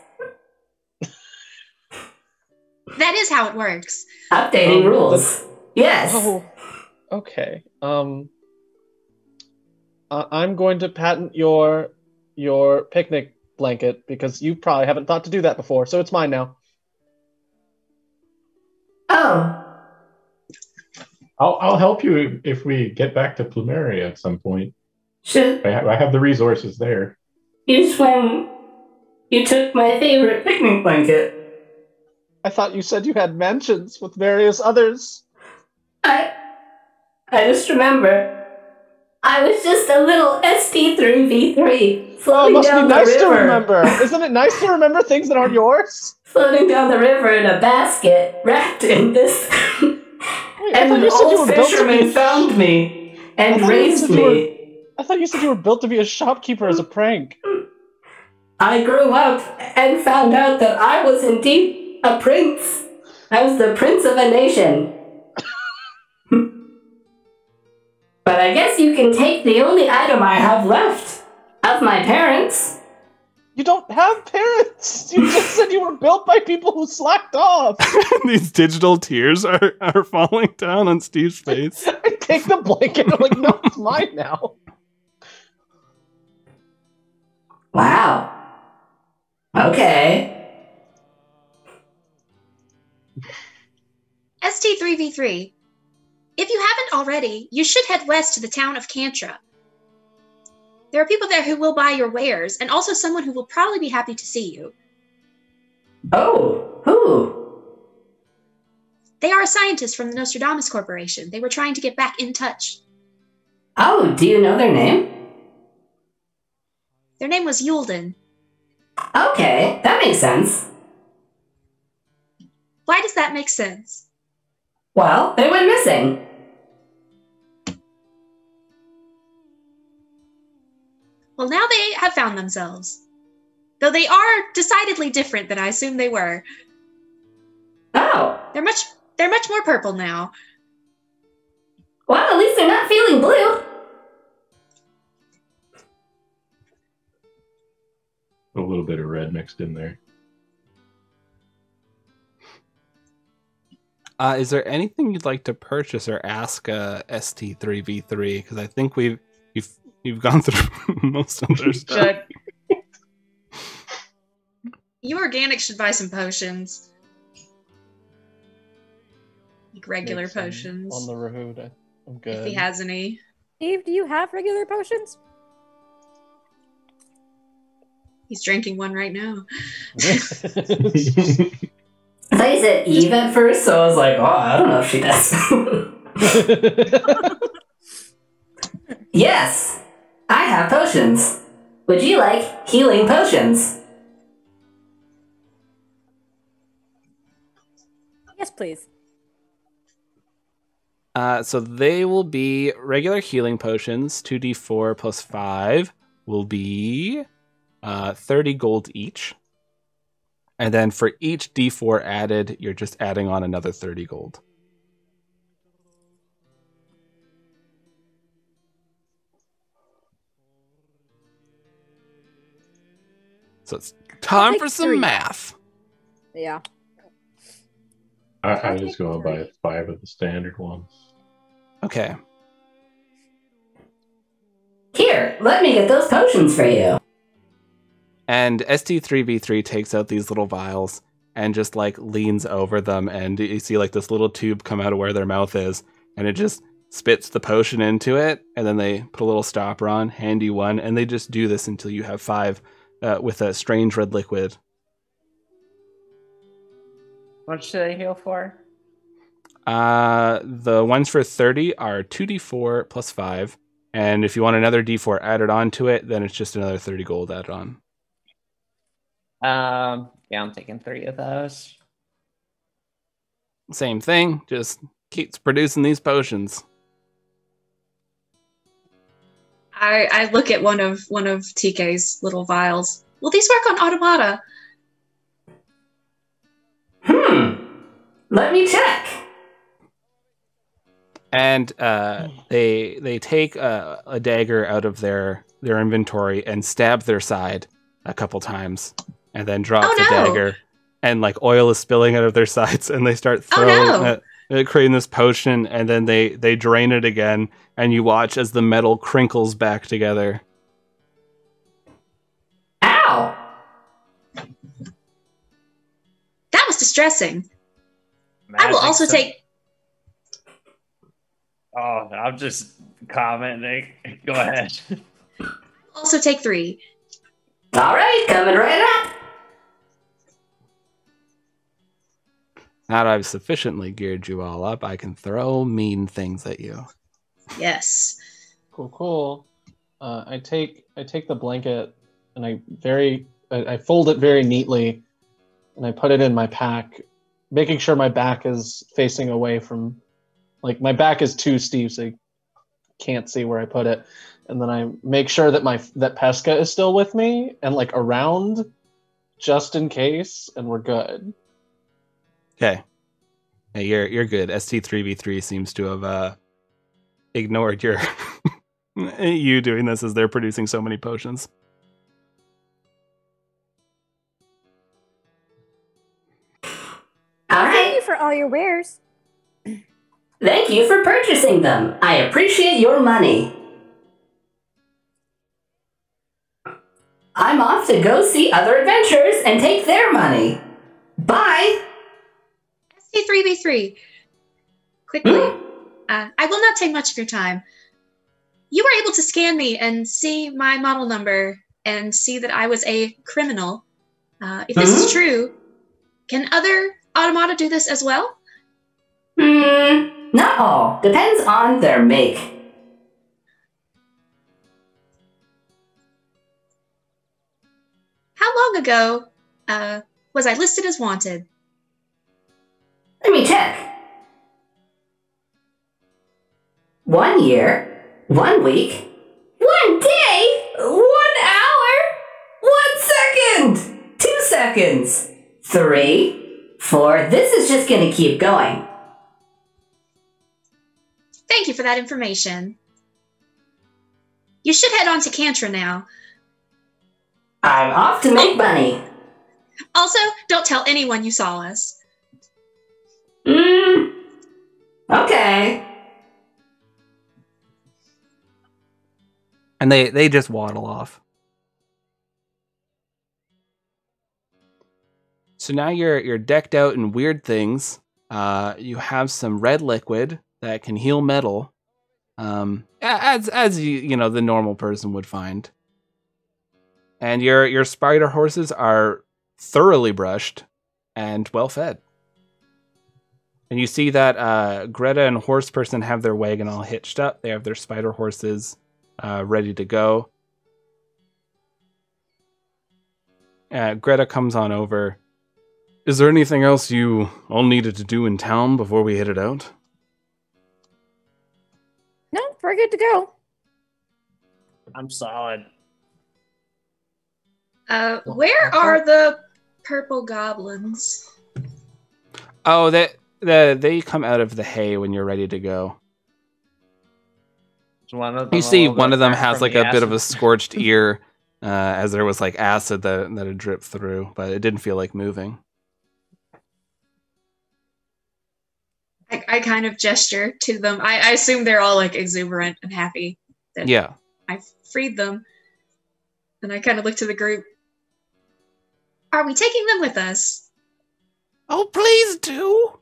That is how it works. Updating rules. Yes. Oh, okay. I'm going to patent your picnic blanket because you probably haven't thought to do that before, so it's mine now. Oh. I'll help you if we get back to Plumeria at some point. Should I have the resources there. you took my favorite picnic blanket. I thought you said you had mansions with various others. I just remember I was just a little ST3V3 Oh, it floating must be down the nice to river. remember. Isn't it nice to remember things that aren't yours? Floating down the river in a basket wrapped in this. Wait, And an old fisherman found me and raised me. I thought you said you were built to be a shopkeeper as a prank. I grew up and found out that I was indeed a prince. I was the prince of a nation. But I guess you can take the only item I have left of my parents. You don't have parents. You just said you were built by people who slacked off. These digital tears are falling down on Steve's face. I take the blanket. I'm like, no, it's mine now. Wow. Okay. ST3V3. If you haven't already, you should head west to the town of Cantra. There are people there who will buy your wares, and also someone who will probably be happy to see you. Oh, who? They are a scientist from the Nostradamus Corporation. They were trying to get back in touch. Oh, do you know their name? Their name was Yulden. Okay, that makes sense. Why does that make sense? Well, they went missing. Well, now they have found themselves. Though they are decidedly different than I assumed they were. Oh. They're much more purple now. Well, at least they're not feeling blue. A little bit of red mixed in there. Is there anything you'd like to purchase or ask ST3V3? Because I think you've gone through most of their stuff. Check. You organic should buy some potions. Like regular Make some potions. On the road. I'm good. If he has any. Steve, do you have regular potions? He's drinking one right now. I thought you said Eve at first, so I was like, oh, I don't know if she does. Yes, I have potions. Would you like healing potions? Yes, please. So they will be regular healing potions. 2d4 plus 5 will be 30 gold each. And then for each d4 added, you're just adding on another 30 gold. So it's time for some math. Yeah. I just go and buy 5 of the standard ones. Okay. Here, let me get those potions for you. And ST3V3 takes out these little vials and just like leans over them, and you see like this little tube come out of where their mouth is, and it just spits the potion into it, and then they put a little stopper on, hand you one, and they just do this until you have 5 with a strange red liquid. What should I heal for? The ones for 30 are 2d4 plus 5, and if you want another d4 added on to it, then it's just another 30 gold added on. Yeah, I'm taking 3 of those. Same thing, just keeps producing these potions. I look at one of TK's little vials. Will these work on automata? Let me check. And they take a dagger out of their inventory and stab their side a couple times, and then drop the dagger, and like oil is spilling out of their sides, and they start throwing creating this potion, and then they drain it again, and you watch as the metal crinkles back together. Ow! That was distressing. I will also take... Oh, I'm just commenting. Go ahead. Also take 3. All right, coming right up. Now that I've sufficiently geared you all up, I can throw mean things at you. Yes. Cool. I take the blanket and I fold it very neatly, and I put it in my pack, making sure my back is facing away from, like, my back is too steep so you can't see where I put it. And then I make sure that that Pesca is still with me and like around, just in case, and we're good. Okay. Hey, you're good. ST3v3 seems to have ignored your you doing this as they're producing so many potions. All Thank right. you for all your wares. Thank you for purchasing them. I appreciate your money. I'm off to go see other adventurers and take their money. Bye. ST3B3. Quickly. I will not take much of your time. You were able to scan me and see my model number and see that I was a criminal. If this is true, can other automata do this as well? Not all. Depends on their make. How long ago was I listed as wanted? Let me check. 1 year, 1 week, 1 day, 1 hour, 1 second, 2 seconds, 3, 4. This is just gonna keep going. Thank you for that information. You should head on to Cantra now. I'm off to make money. Also, don't tell anyone you saw us. Okay. And they just waddle off. So now you're decked out in weird things. You have some red liquid that can heal metal, as you know the normal person would find. And your spider horses are thoroughly brushed and well fed. And you see that Greta and Horseperson have their wagon all hitched up. They have their spider horses ready to go. Greta comes on over. Is there anything else you all needed to do in town before we headed out? No, we're good to go. I'm solid. Where are the purple goblins? Oh, they come out of the hay when you're ready to go. You see one of them has like a bit of a scorched ear, as there was like acid that had dripped through, but it didn't feel like moving. kind of gesture to them. I assume they're all like exuberant and happy that I've freed them. And I kind of look to the group. Are we taking them with us? Oh, please do.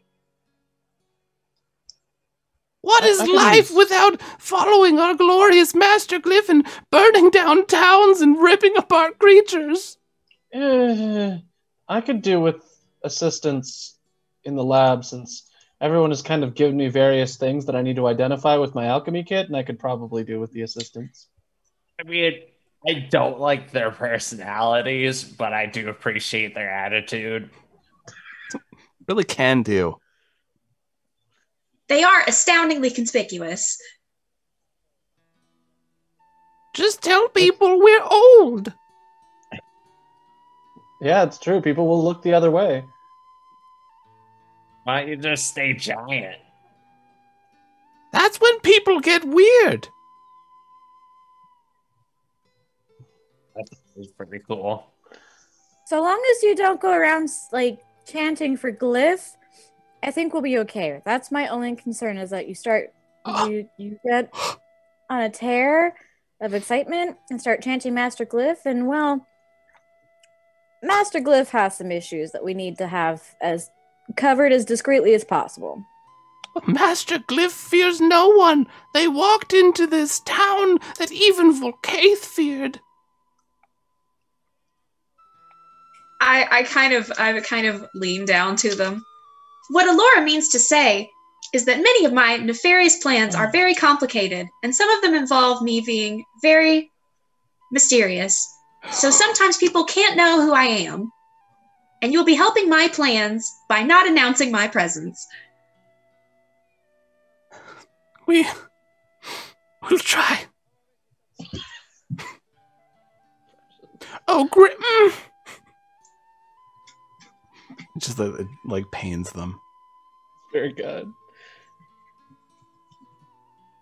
What is life without following our glorious master glyph and burning down towns and ripping apart creatures? I could do with assistance in the lab, since everyone has kind of given me various things that I need to identify with my alchemy kit, and I could probably do with the assistance. I mean, I don't like their personalities, but I do appreciate their attitude. Really can do. They are astoundingly conspicuous. Just tell people we're old. Yeah, it's true. People will look the other way. Why don't you just stay giant? That's when people get weird. That's pretty cool. So long as you don't go around like chanting for glyph, I think we'll be okay. That's my only concern, is that you get on a tear of excitement and start chanting Master Glyph, and well, Master Glyph has some issues that we need to have as covered as discreetly as possible. Master Glyph fears no one. They walked into this town that even Volcaith feared. I kind of lean down to them. What Alora means to say is that many of my nefarious plans are very complicated, and some of them involve me being very mysterious. So sometimes people can't know who I am, and you'll be helping my plans by not announcing my presence. We'll try. Oh, Grim. Just that it like pains them. Very good.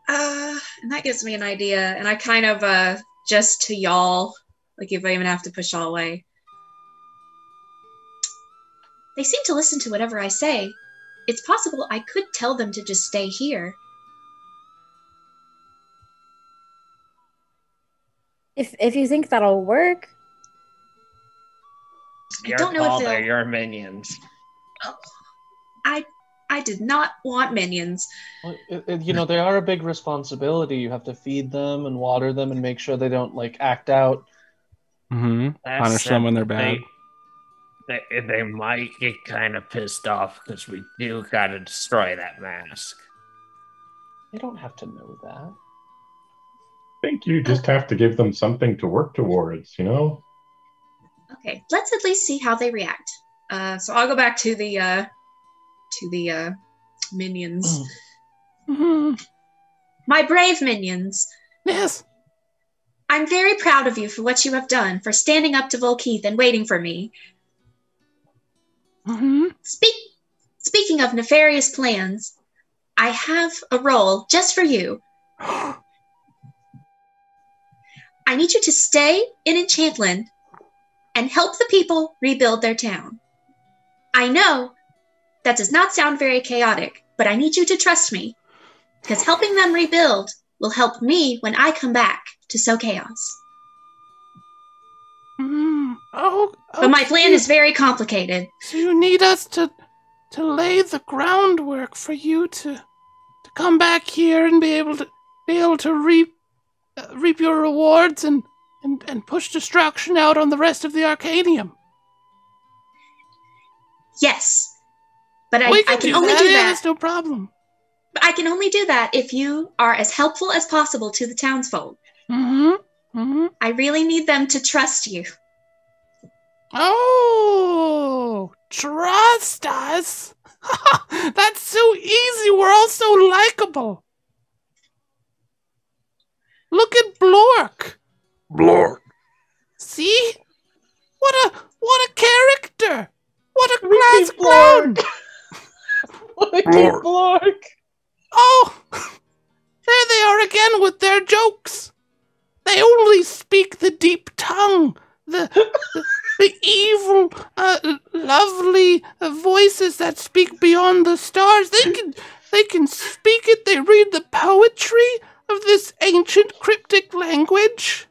And that gives me an idea, and I kind of just to y'all, like if I even have to push y'all away. They seem to listen to whatever I say. It's possible I could tell them to just stay here. If you think that'll work. I don't know if they're your minions. Oh, I did not want minions. Well, they are a big responsibility. You have to feed them and water them and make sure they don't like act out. Mm-hmm. Punish them when they're bad. They might get kind of pissed off because we do gotta destroy that mask. They don't have to know that. I think you just have to give them something to work towards, Okay, let's at least see how they react. So I'll go back to the minions. Mm-hmm. My brave minions. Yes. I'm very proud of you for what you have done, for standing up to Volkeith and waiting for me. Mm-hmm. Speaking of nefarious plans, I have a role just for you. I need you to stay in Enchantland and help the people rebuild their town. I know that does not sound very chaotic, but I need you to trust me, because helping them rebuild will help me when I come back to sow chaos. Oh, but my plan is very complicated. So you need us to lay the groundwork for you to come back here and be able to reap your rewards and push destruction out on the rest of the Arcanium. Yes, but I can only do that. That's no problem. But I can only do that if you are as helpful as possible to the townsfolk. Mm-hmm. Mm-hmm. I really need them to trust you. Oh, trust us? That's so easy. We're all so likable. Look at Blork. Blork. See? What a character. What a class clown. Blork. Oh, there they are again with their jokes. They only speak the deep tongue, the evil, lovely voices that speak beyond the stars. They They can speak it. They read the poetry of this ancient cryptic language.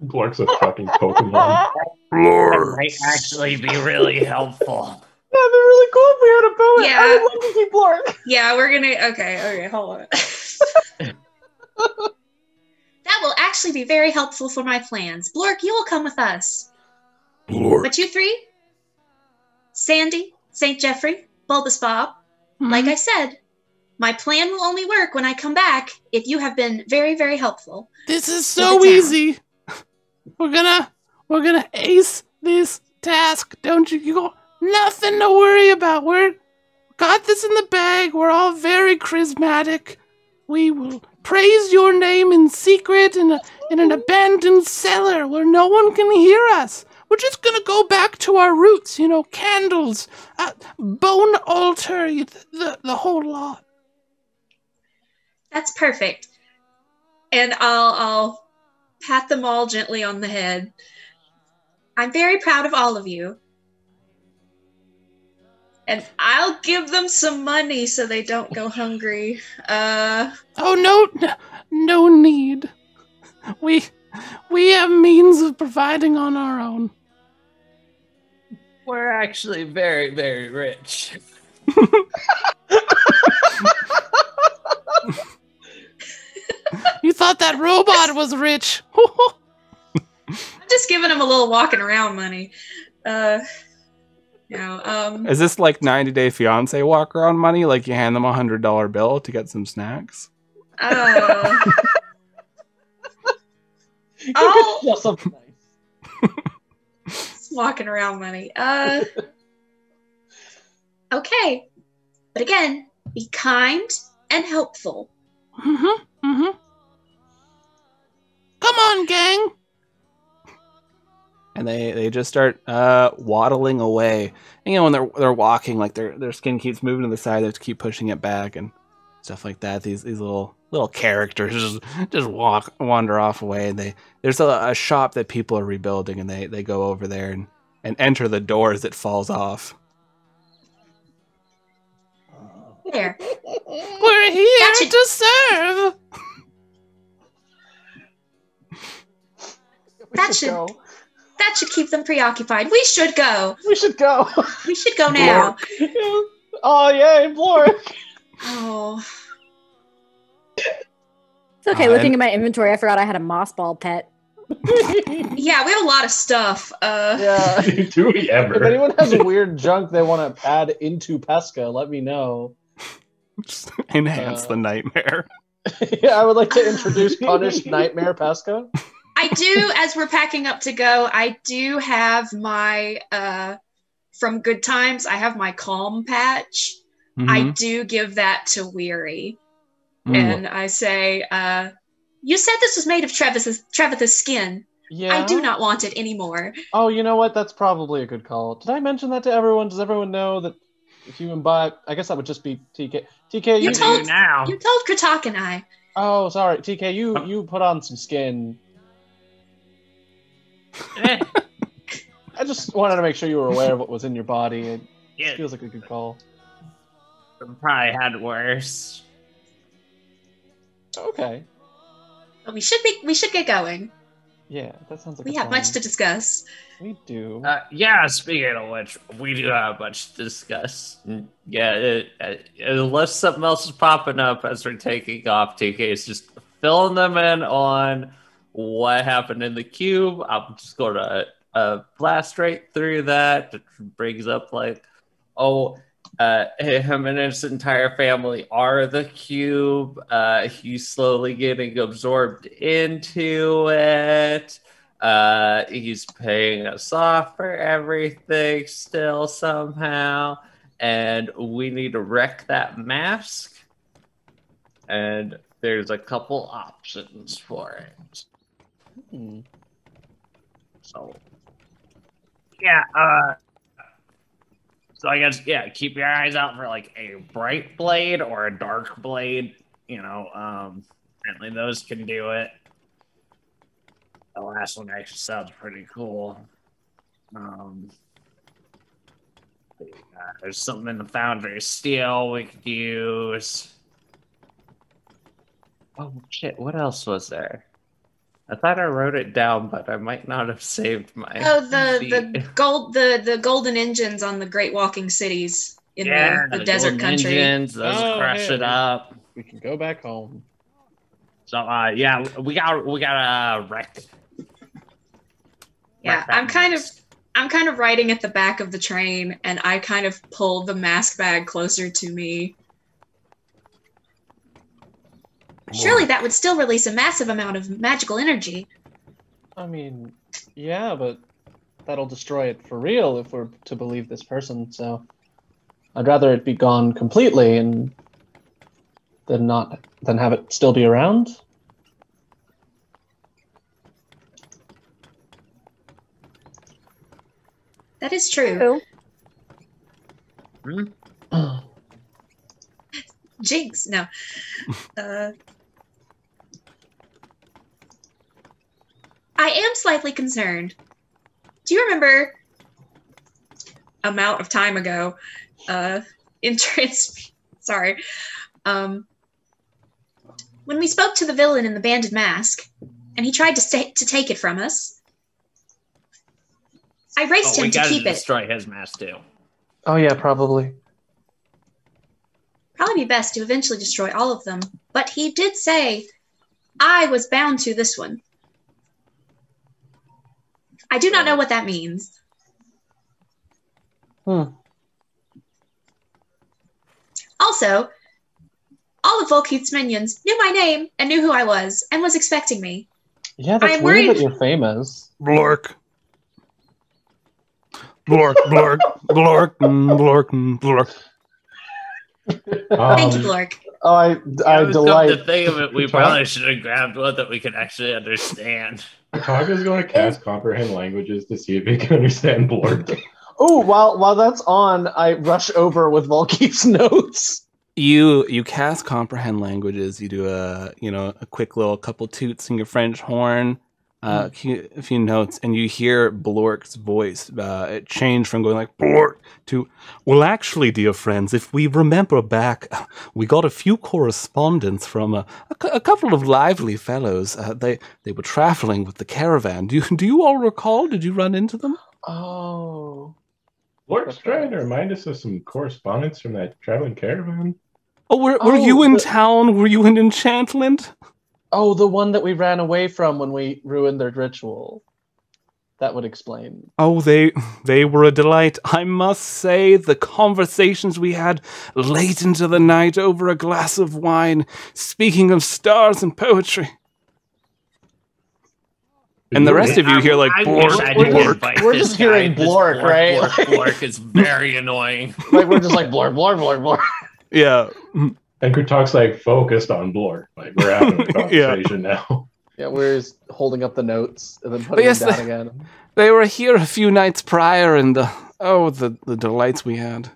Blork's a fucking Pokemon. That might actually be really helpful. That'd be really cool if we had a poet. Yeah. I would love to see Blork. Yeah, we're gonna. Okay, hold on. That will actually be very helpful for my plans. Blork, you will come with us. Blork. But you three, Sandy, St. Jeffrey, Bulbous Bob, like I said, my plan will only work when I come back if you have been very, very helpful. This is so easy. We're gonna ace this task. Don't you? You got nothing to worry about. We're got this in the bag. We're all very charismatic. We will praise your name in secret in an abandoned cellar where no one can hear us. We're just gonna go back to our roots, candles, bone altar, the whole lot. That's perfect. And I'll pat them all gently on the head. I'm very proud of all of you. And I'll give them some money so they don't go hungry. Oh, no need. We have means of providing on our own. We're actually very, very rich. You thought that robot was rich. I'm just giving them a little walking around money. Is this like 90 Day Fiance walk around money? Like you hand them a $100 bill to get some snacks? Oh. Just something nice. It's walking around money. Okay. But again, be kind and helpful. Come on, gang. And they just start waddling away. And, when they're walking, like their skin keeps moving to the side, they have to keep pushing it back and stuff like that. These little characters just wander off away. And there's a shop that people are rebuilding, and they go over there and enter the door as it falls off. There. We're here to serve. That should keep them preoccupied. We should go. We should go. We should go now. Oh, yay, Blork. Oh. It's okay. Looking at my inventory, I forgot I had a moss ball pet. Yeah, we have a lot of stuff. Yeah. Do we ever? If anyone has weird junk they want to add into Pesca, let me know. Just enhance the nightmare. Yeah, I would like to introduce Punished Nightmare Pesca. I do, as we're packing up to go, I do have my, from Good Times, I have my calm patch. Mm-hmm. I do give that to Weary. And I say, you said this was made of Trevitha's skin. Yeah. I do not want it anymore. Oh, you know what? That's probably a good call. Did I mention that to everyone? Does everyone know that if you imbibe... I guess that would just be TK. TK, You told you Kratak and I. Oh, sorry. TK, you put on some skin. I just wanted to make sure you were aware of what was in your body. It feels like a good call. Probably had worse. Okay. But we should get going. Yeah, that sounds like we have much to discuss. We do. Yeah, speaking of which, we do have much to discuss. Yeah, unless something else is popping up as we're taking off, TK is just filling them in on what happened in the cube. I'm just going to blast right through that. It brings up like, him and his entire family are the cube. He's slowly getting absorbed into it. He's paying us off for everything still somehow. And we need to wreck that mask. And there's a couple options for it. So, yeah, so I guess, keep your eyes out for like a bright blade or a dark blade. Apparently those can do it. The last one actually sounds pretty cool. There's something in the foundry steel we could use. Oh shit! What else was there? I thought I wrote it down, but I might not have saved my. Oh, the golden engines on the Great Walking Cities in the desert golden country. Engines, those crush it up. We can go back home. So yeah, we got wreck. Yeah, I'm kind of riding at the back of the train, and I kind of pull the mask bag closer to me. Surely that would still release a massive amount of magical energy. I mean, yeah, but that'll destroy it for real if we're to believe this person, so I'd rather it be gone completely and than have it still be around. That is true. Jinx, no. I am slightly concerned. Do you remember amount of time ago sorry. When we spoke to the villain in the banded mask and he tried to take it from us, I raced him to keep it. Destroy his mask too. Oh yeah, probably. Probably be best to eventually destroy all of them. But he did say I was bound to this one. I do not know what that means. Also, all of Volkeith's minions knew my name and knew who I was and was expecting me. Yeah, that's weird that you're famous. Blork. Blork, blork, blork, blork, blork. Thank you, Blork. Oh, I delight. To think of it, we probably should have grabbed one that we could actually understand. Taga's going to cast comprehend languages to see if he can understand Blork. Oh, while that's on, I rush over with Volkeith's notes. You cast comprehend languages. You do a quick little couple toots in your French horn, a few notes, and you hear Blork's voice. It changed from going like Blork to, well, actually, dear friends, if we remember back, we got a few correspondence from a couple of lively fellows. They were traveling with the caravan. Do you all recall? Did you run into them? Oh. Blork's trying to remind us of some correspondence from that traveling caravan. Oh, were you in town? Were you in Enchantment? Oh, the one that we ran away from when we ruined their ritual. That would explain. Oh, they were a delight. I must say, the conversations we had late into the night over a glass of wine, speaking of stars and poetry. And the rest of you hear like Blork. We're just hearing Blork, right? Blork is very annoying. Like we're just like Blork, Blork, Blork, Blork. Yeah. And Kurtak's like focused on Blork. Like we're having a conversation now. Yeah, we're just holding up the notes and then putting them down again. They were here a few nights prior, and the delights we had.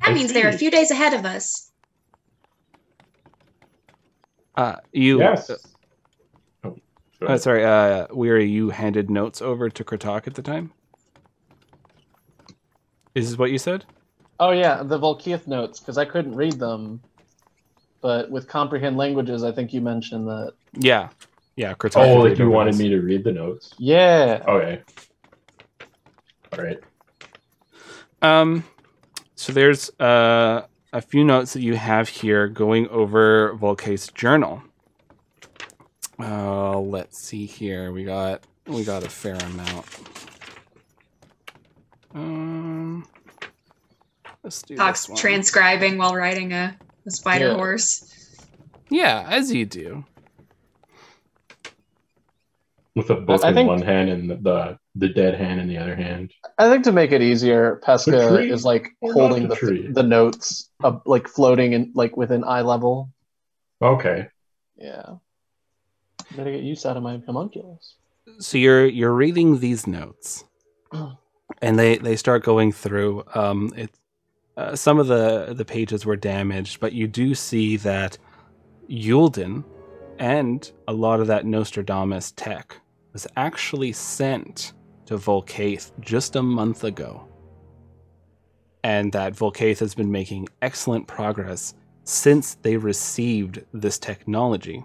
That means they're a few days ahead of us. Yes. Sorry, Weary, you handed notes over to Kurtak at the time? Is this what you said? Oh yeah, the Volkeith notes, because I couldn't read them. But with comprehend languages, I think you mentioned that. Yeah. Yeah, Kurtak. Oh, like you wanted me to read the notes? Yeah. Okay. All right. So there's a few notes that you have here going over Volkeith's journal. Let's see here. We got a fair amount. Let's do Talks this one. transcribing while riding a spider horse. Yeah, as you do. With a book in one hand and the dead hand in the other hand. I think to make it easier, Pesca is like holding the notes, like floating in like within eye level. Okay. Yeah. Better get use out of my homunculus. So you're reading these notes, and they start going through. Some of the pages were damaged, but you do see that Yulden and a lot of that Nostradamus tech was actually sent to Volcaith just a month ago. And that Volcaith has been making excellent progress since they received this technology.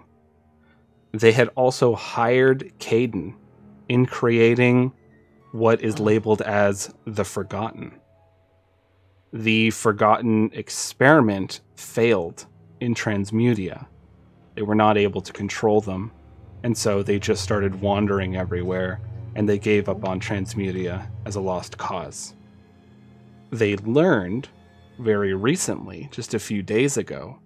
They had also hired Caden in creating what is labeled as the Forgotten. The Forgotten experiment failed in Transmudia. They were not able to control them, and so they just started wandering everywhere, and they gave up on Transmudia as a lost cause. They learned very recently, just a few days ago,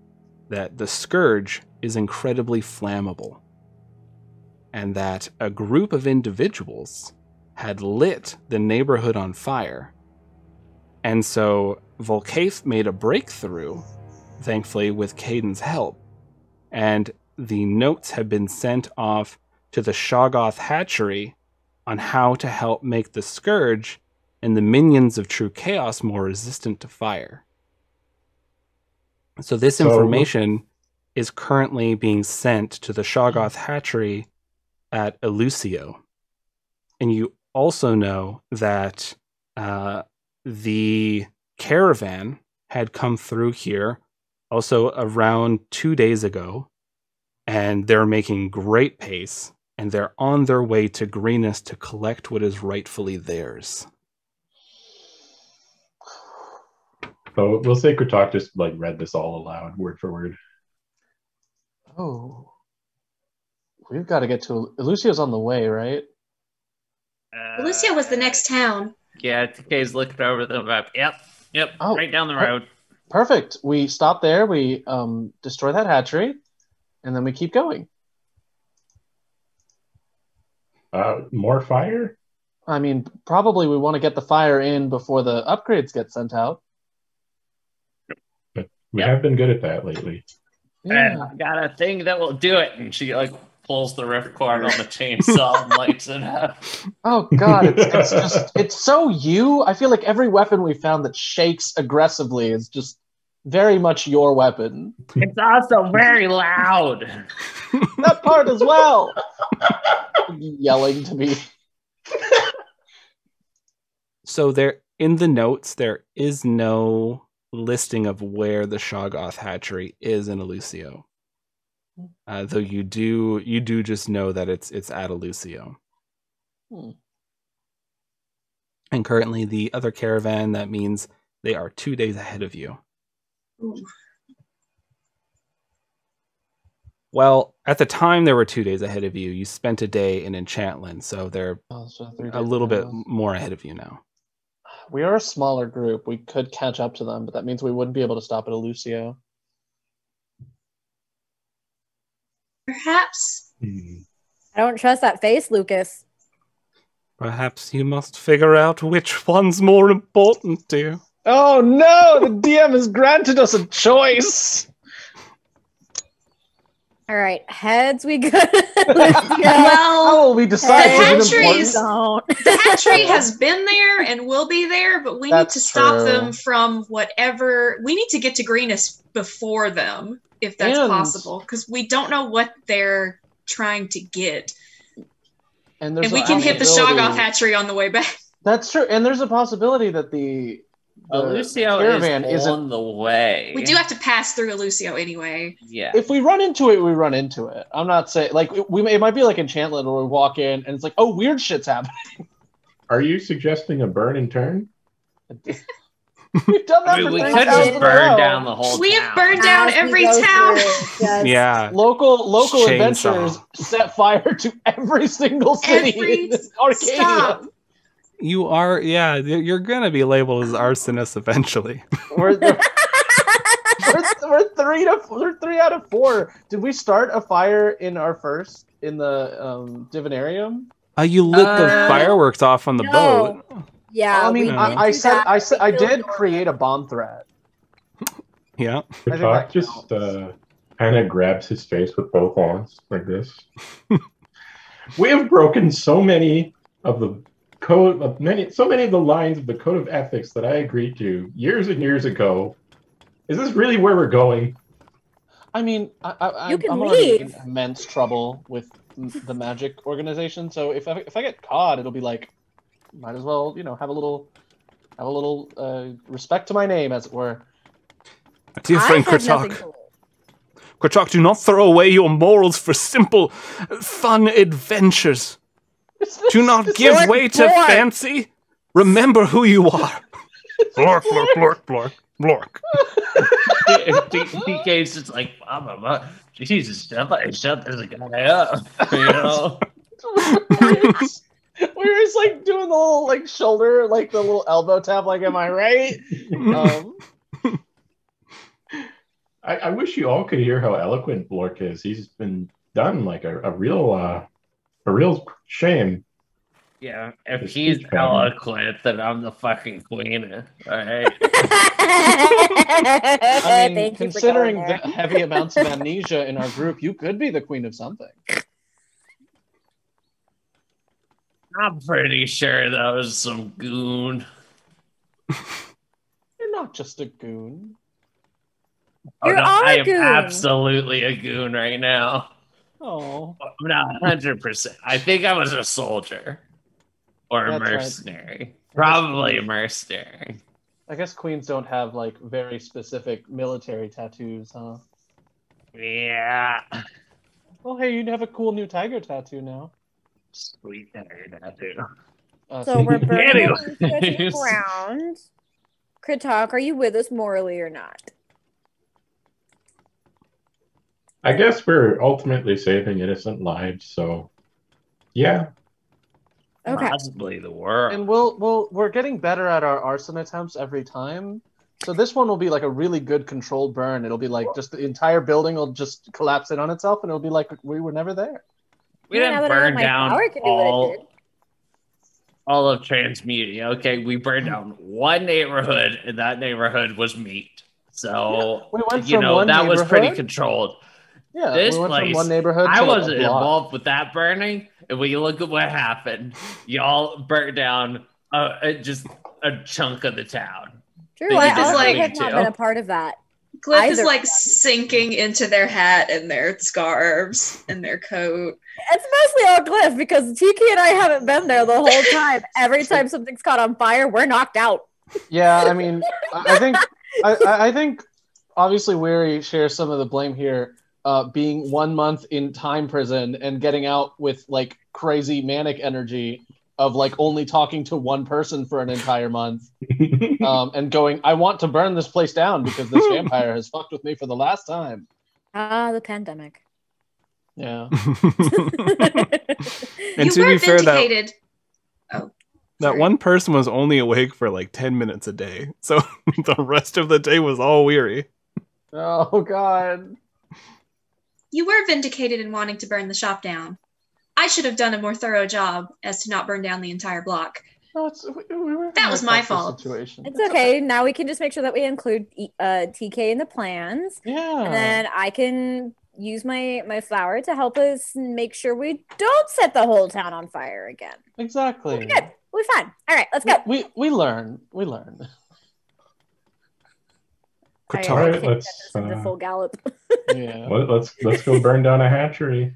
that the Scourge is incredibly flammable, and that a group of individuals had lit the neighborhood on fire. And so Volcaith made a breakthrough, thankfully with Caden's help, and the notes have been sent off to the Shoggoth hatchery on how to help make the Scourge and the minions of True Chaos more resistant to fire. So this information is currently being sent to the Shoggoth hatchery at Elusio. And you also know that the caravan had come through here also around 2 days ago, and they're making great pace, and they're on their way to Greenest to collect what is rightfully theirs. So we'll say Kratok just like read this all aloud, word for word. Oh. We've got to get to... Elusio's on the way, right? Lucia was the next town. Yeah, TK's looking over the map. Yep, Oh, right down the road. Perfect. We stop there, we destroy that hatchery, and then we keep going. More fire? I mean, probably we want to get the fire in before the upgrades get sent out. But we have been good at that lately. Yeah. I got a thing that will do it. And she like pulls the ripcord on the chainsaw and lights it up. Oh god, it's just it's so you. I feel like every weapon we found that shakes aggressively is just very much your weapon. It's also very loud. That part as well. Yelling to me. So there, in the notes, there is no listing of where the Shoggoth hatchery is in Elusio. Though you do just know that it's at Elusio. And currently the other caravan, that means they are 2 days ahead of you. Ooh. Well, at the time they were 2 days ahead of you. You spent a day in Enchantland, so they're So 3 a days little bit ago. more ahead of you now. We are a smaller group. We could catch up to them, but that means we wouldn't be able to stop at Elusio. Perhaps. I don't trust that face, Lucas. Perhaps you must figure out which one's more important to you. Oh no! The DM has granted us a choice! All right, heads we go. How Well, will we decide? The Is it hatcheries- important? Don't. the hatchery has been there and will be there, but we need That's to stop true. them from whatever. We need to get to Greenest before them, if that's And- possible, because we don't know what they're trying to get. And And we can hit the Shoggoth hatchery on the way back. That's true. And there's a possibility that the Elusio caravan is isn't. on the way. We do have to pass through Elusio anyway. Yeah. If we run into it, we run into it. I'm not saying like it might be like Enchantment where we walk in and it's like, oh, weird shit's happening. Are you suggesting a burn and turn? We've done that I mean, for we 3 could towns just in a burn row. down the whole We town. have burned down As we every go town. through, just- Yeah. Local Chainsaw. adventurers set fire to every single city Every in this Arcadia. stop. You are, yeah, you're gonna be labeled as arsonists eventually. We're 3 out of 4. Did we start a fire in our first in the Divinarium? You lit the fireworks off on the No. boat. Yeah, I mean, we I did I do said that. I We killed did Nora. create a bomb threat. Yeah. think Kratok that just kind of grabs his face with both hands like this. We have broken so many of the so many of the lines of the code of ethics that I agreed to years and years ago. Is this really where we're going? I mean, You can I'm already leave. in immense trouble with the magic organization. So if I get caught, it'll be like might as well, have a little respect to my name, as it were. Dear I friend have nothing Kritok, to lose. Kritok, do not throw away your morals for simple, fun adventures. Do not give way to fancy. Remember who you are. Blork, blork, blork, blork, blork. DK's just like, Mama, Jesus, somebody shut this guy up. We're like doing the little like shoulder, like the little elbow tap, like, am I right? I wish you all could hear how eloquent Blork is. He's been done like a real shame. Yeah, if His he's speech pattern. eloquent, then I'm the fucking queen. All right. I mean, Thank you for considering going the there. heavy amounts of amnesia in our group, you could be the queen of something. I'm pretty sure that was some goon. You're not just a goon. You're all I a am goon. absolutely a goon right now. Oh, I'm not 100%. I think I was a soldier or a That's right. mercenary. Probably a mercenary. I guess queens don't have like very specific military tattoos, huh? Yeah. Well, hey, you have a cool new tiger tattoo now. Sweet tattoo. So we're burning Anyways. the ground. Kritok, are you with us morally or not? I guess we're ultimately saving innocent lives, so yeah. Okay. Possibly the world. And we're getting better at our arson attempts every time. So this one will be like a really good controlled burn. It'll be like just the entire building will just collapse in on itself, and it'll be like we were never there. We Yeah, now didn't that I know burn my down flower can do what it did. all of Transmuting. Okay, we burned down one neighborhood, and that neighborhood was meat. So, We went from one that was pretty neighborhood- controlled. Yeah, This we went from place, one neighborhood I to like wasn't a block. involved with that burning, and when you look at what happened, y'all burnt down just a chunk of the town. True, They I did also like have it not too. been a part of that. Glyph is Either like of them. sinking into their hat and their scarves and their coat. It's mostly all Glyph because Tiki and I haven't been there the whole time. Every time something's caught on fire, we're knocked out. Yeah, I mean, I think I think obviously Weary shares some of the blame here, being 1 month in time prison and getting out with like crazy manic energy of like only talking to one person for an entire month, and going, I want to burn this place down because this vampire has fucked with me for the last time. Ah, the pandemic. Yeah. And You to were be fair, vindicated. that Sorry. one person was only awake for like 10 minutes a day. So the rest of the day was all weary. Oh God. You were vindicated in wanting to burn the shop down. I should have done a more thorough job as to not burn down the entire block. No, we were in That a was my tougher fault. Situation. It's okay. Now we can just make sure that we include TK in the plans. Yeah. And then I can use my flower to help us make sure we don't set the whole town on fire again. Exactly. We'll be good. We'll be fine. All right, let's go. We learn. We learn. All All right, right, let's the full gallop. Yeah. let's go burn down a hatchery.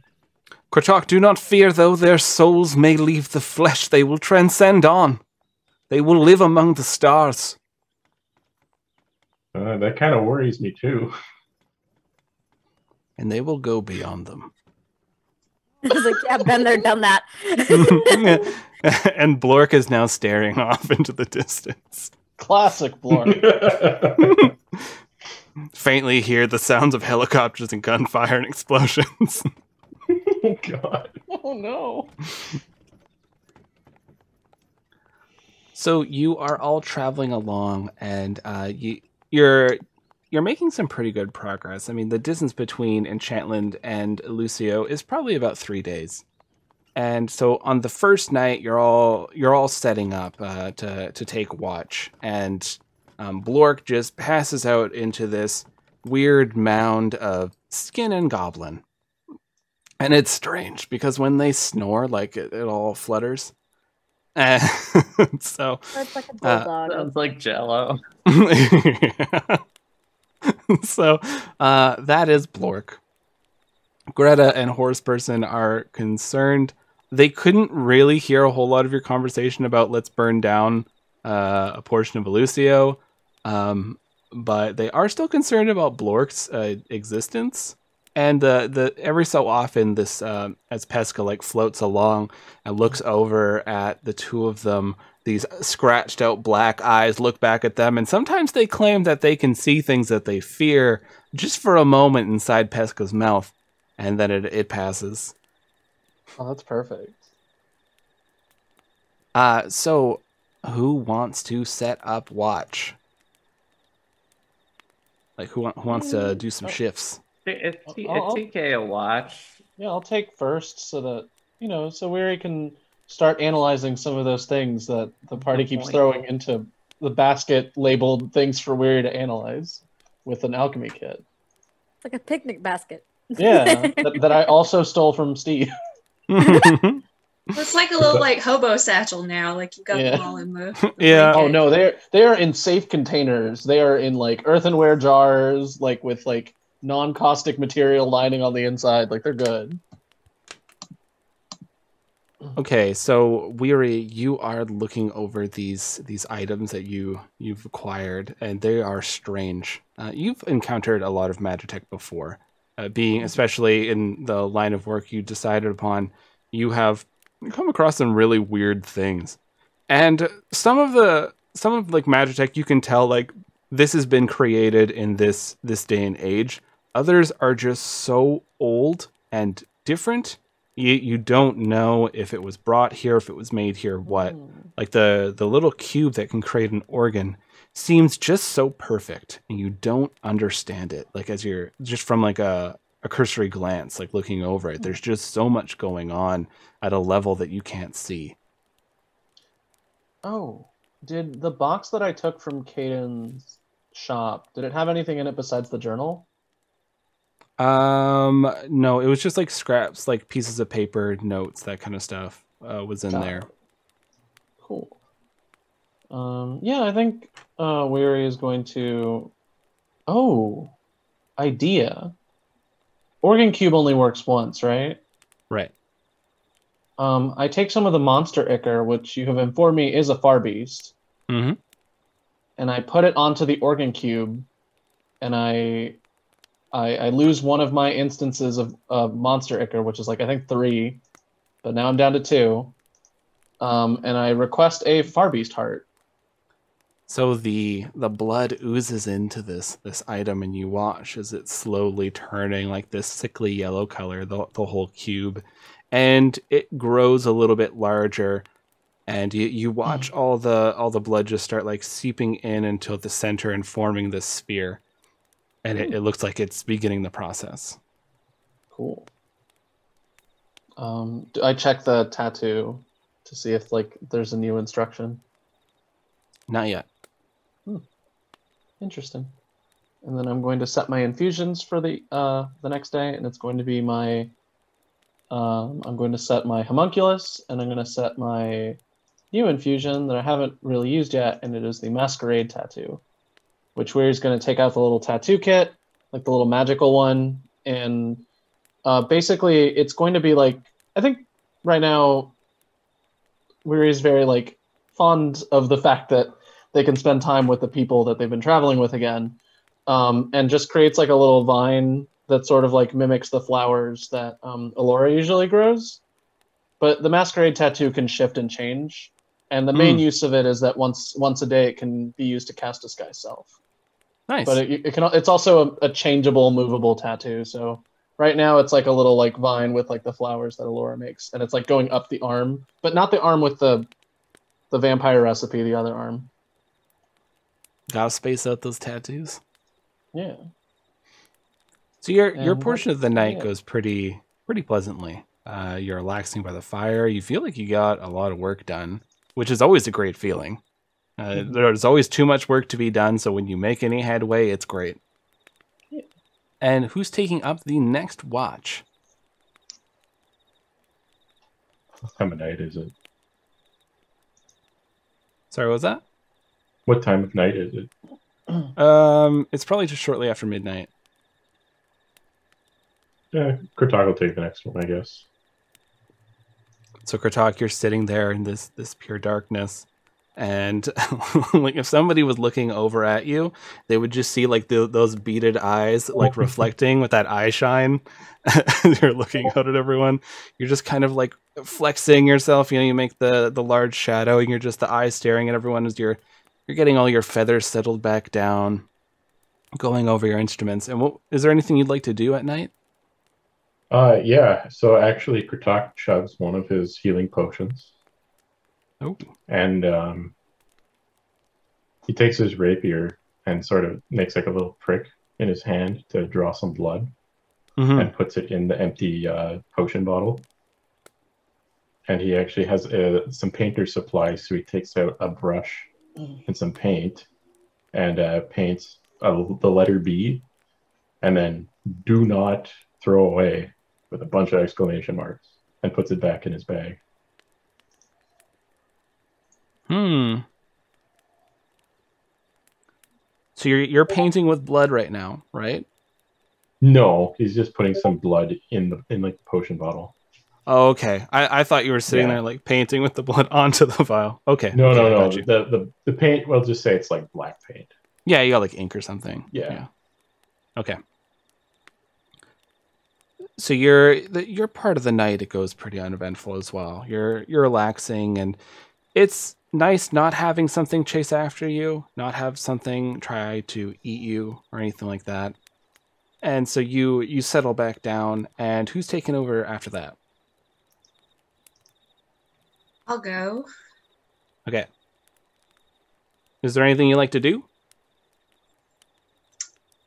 Kritok, do not fear, though their souls may leave the flesh, they will transcend on. They will live among the stars. That kind of worries me too. And they will go beyond them. I was like, yeah, been there, done that. And Blork is now staring off into the distance. Classic Blork. Faintly hear the sounds of helicopters and gunfire and explosions. Oh God. Oh no. So you are all traveling along, and you're making some pretty good progress. I mean, the distance between Enchantland and Lucio is probably about 3 days. And so on the first night, you're all setting up to take watch, and Blork just passes out into this weird mound of skin and goblin. And it's strange because when they snore, like it all flutters. So It's like a bulldog. Sounds like Jello. So that is Blork. Greta and Horseperson are concerned they couldn't really hear a whole lot of your conversation about let's burn down a portion of Elusio, but they are still concerned about Blork's existence. And the every so often, this as Pesca like floats along and looks over at the two of them, these scratched out black eyes look back at them, and sometimes they claim that they can see things that they fear just for a moment inside Pesca's mouth, and then it passes. Oh, that's perfect. So who wants to set up watch? Like who wants to do some shifts? TK a watch. Yeah, I'll take first so that, so Weary can start analyzing some of those things that the party keeps throwing into the basket labeled things for Weary to analyze with an alchemy kit. It's like a picnic basket. Yeah, that I also stole from Steve. It's like a little like hobo satchel now. Like you got them all in the yeah. Oh no, they are in safe containers. They are in like earthenware jars, like with like non-caustic material lining on the inside. Like they're good. Okay, so Weary, you are looking over these items that you've acquired, and they are strange. You've encountered a lot of Magitech before, being especially in the line of work you decided upon. You have come across some really weird things, and some of like Magitech you can tell like this has been created in this day and age. Others are just so old and different. You don't know if it was brought here, if it was made here, what. Like the little cube that can create an organ seems just so perfect, and you don't understand it. Like as you're just from like a cursory glance, like looking over it, there's just so much going on at a level that you can't see. Oh, did the box that I took from Caden's shop, did it have anything in it besides the journal? No, it was just like scraps, like pieces of paper, notes, that kind of stuff was in there. Cool. Yeah, I think Weary is going to... Oh, idea. Organ Cube only works once, right? Right. I take some of the monster ichor, which you have informed me is a far beast, Mm-hmm. and I put it onto the Organ Cube, and I lose one of my instances of monster ichor, which is like I think 3, but now I'm down to 2. And I request a far beast heart. So the blood oozes into this item, and you watch as it's slowly turning like this sickly yellow color, the whole cube, and it grows a little bit larger, and you watch all the blood just start like seeping in until the center and forming this sphere, and it looks like it's beginning the process. Cool. Do I check the tattoo to see if like there's a new instruction? Not yet. Interesting. And then I'm going to set my infusions for the next day, and it's going to be my I'm going to set my homunculus, and I'm going to set my new infusion that I haven't really used yet, and it is the masquerade tattoo, which Weir's going to take out the little tattoo kit, like the little magical one, and basically it's going to be like, I think right now Weary's very like fond of the fact that they can spend time with the people that they've been traveling with again, and just creates like a little vine that sort of like mimics the flowers that Allura usually grows. But the masquerade tattoo can shift and change, and the main use of it is that once a day it can be used to cast Disguise Self. Nice. But it's also a changeable, movable tattoo. So right now it's like a little like vine with like the flowers that Allura makes, and it's like going up the arm, but not the arm with the vampire recipe, the other arm. Gotta space out those tattoos. Yeah. So your portion of the night goes pretty pleasantly. You're relaxing by the fire. You feel like you got a lot of work done, which is always a great feeling. There's always too much work to be done, so when you make any headway, it's great. Yeah. And who's taking up the next watch? What time of night is it? Sorry, what was that? What time of night is it? It's probably just shortly after midnight. Yeah, Kurtag will take the next one, I guess. So Kratok, you're sitting there in this pure darkness, and like if somebody was looking over at you, they would just see like those beaded eyes like reflecting with that eye shine. You're looking out at everyone. You're just kind of like flexing yourself. You make the large shadow, and you're just the eyes staring at everyone as you're getting all your feathers settled back down, going over your instruments. And is there anything you'd like to do at night? Yeah. So actually, Kratok chugs one of his healing potions. Oh. And he takes his rapier and sort of makes like a little prick in his hand to draw some blood, and puts it in the empty potion bottle. And he actually has some painter's supplies, so he takes out a brush and some paint and paints the letter B, and then "do not throw away" with a bunch of exclamation marks, and puts it back in his bag. So you're painting with blood right now, right? No, he's just putting some blood in like the potion bottle. Oh, okay. I thought you were sitting there like painting with the blood onto the vial. Okay. No, okay, no. The paint, we'll just say it's like black paint. Yeah, you got like ink or something. Yeah. Okay. So your part of the night, it goes pretty uneventful as well. You're relaxing, and it's nice not having something chase after you, not have something try to eat you or anything like that. And so you settle back down, and who's taking over after that? I'll go. Okay. Is there anything you like to do?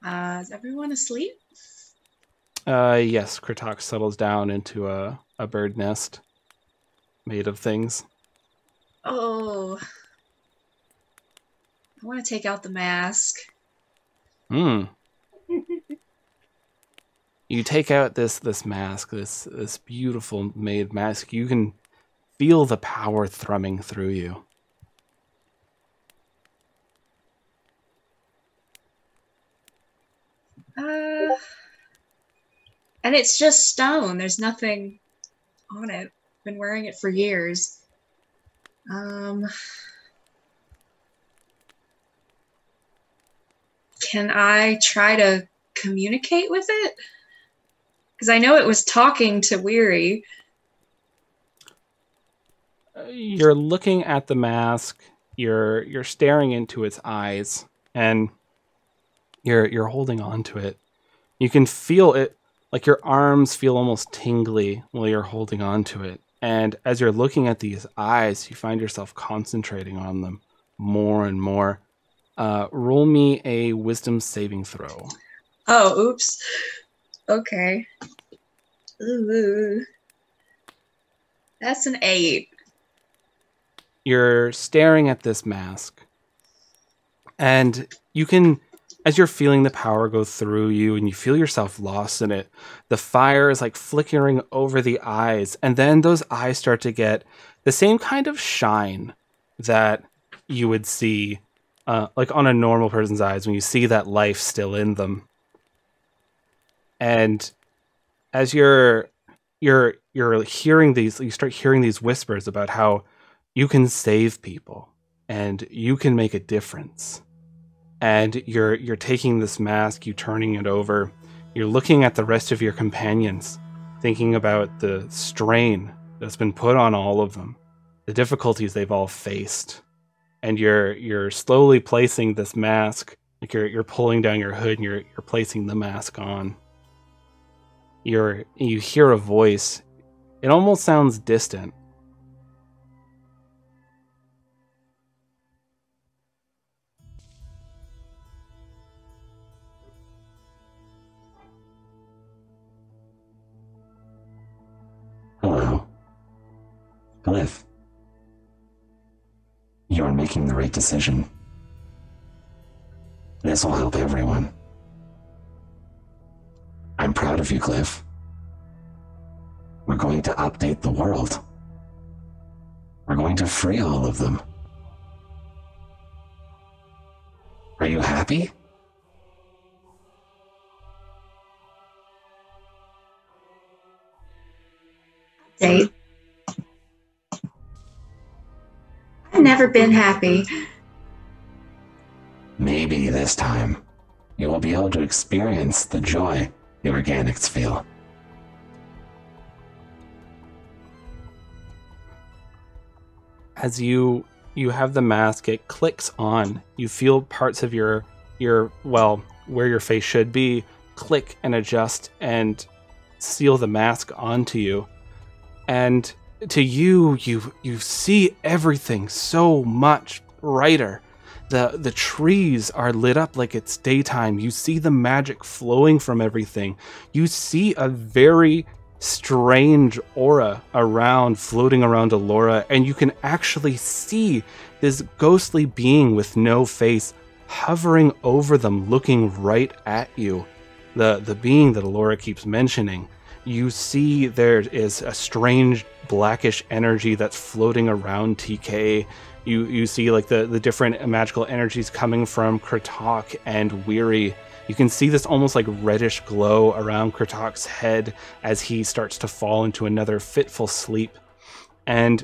Is everyone asleep? Yes, Kratok settles down into a bird nest made of things. Oh. I want to take out the mask. You take out this mask, this beautiful made mask. You can feel the power thrumming through you. And it's just stone. There's nothing on it. I've been wearing it for years. Can I try to communicate with it? Because I know it was talking to Weary. You're looking at the mask. You're staring into its eyes, and you're holding on to it. You can feel it, like your arms feel almost tingly while you're holding on to it. And as you're looking at these eyes, you find yourself concentrating on them more and more. Roll me a wisdom saving throw. Oh, oops. Okay. Ooh. That's an 8. You're staring at this mask, and you can, as you're feeling the power go through you and you feel yourself lost in it, the fire is like flickering over the eyes, and then those eyes start to get the same kind of shine that you would see like on a normal person's eyes when you see that life still in them. And as you're hearing these, you start hearing these whispers about how you can save people and you can make a difference. And you're taking this mask, you turning it over, you're looking at the rest of your companions, thinking about the strain that's been put on all of them, the difficulties they've all faced. And you're slowly placing this mask, like you're pulling down your hood and you're placing the mask on. You hear a voice. It almost sounds distant. Hello. Glyph. You're making the right decision. This will help everyone. I'm proud of you, Glyph. We're going to update the world. We're going to free all of them. Are you happy? Date. never been happy. Maybe this time, you will be able to experience the joy the organics feel. As you have the mask, it clicks on. You feel parts of your well, where your face should be, click and adjust and seal the mask onto you. And to you see everything so much brighter. The trees are lit up like it's daytime. You see the magic flowing from everything. You see a very strange aura floating around Alora, and you can actually see this ghostly being with no face hovering over them, looking right at you. The being that Alora keeps mentioning. You see there is a strange blackish energy that's floating around TK. You see like the different magical energies coming from Kratok and Weary. You can see this almost like reddish glow around Kratok's head as he starts to fall into another fitful sleep. And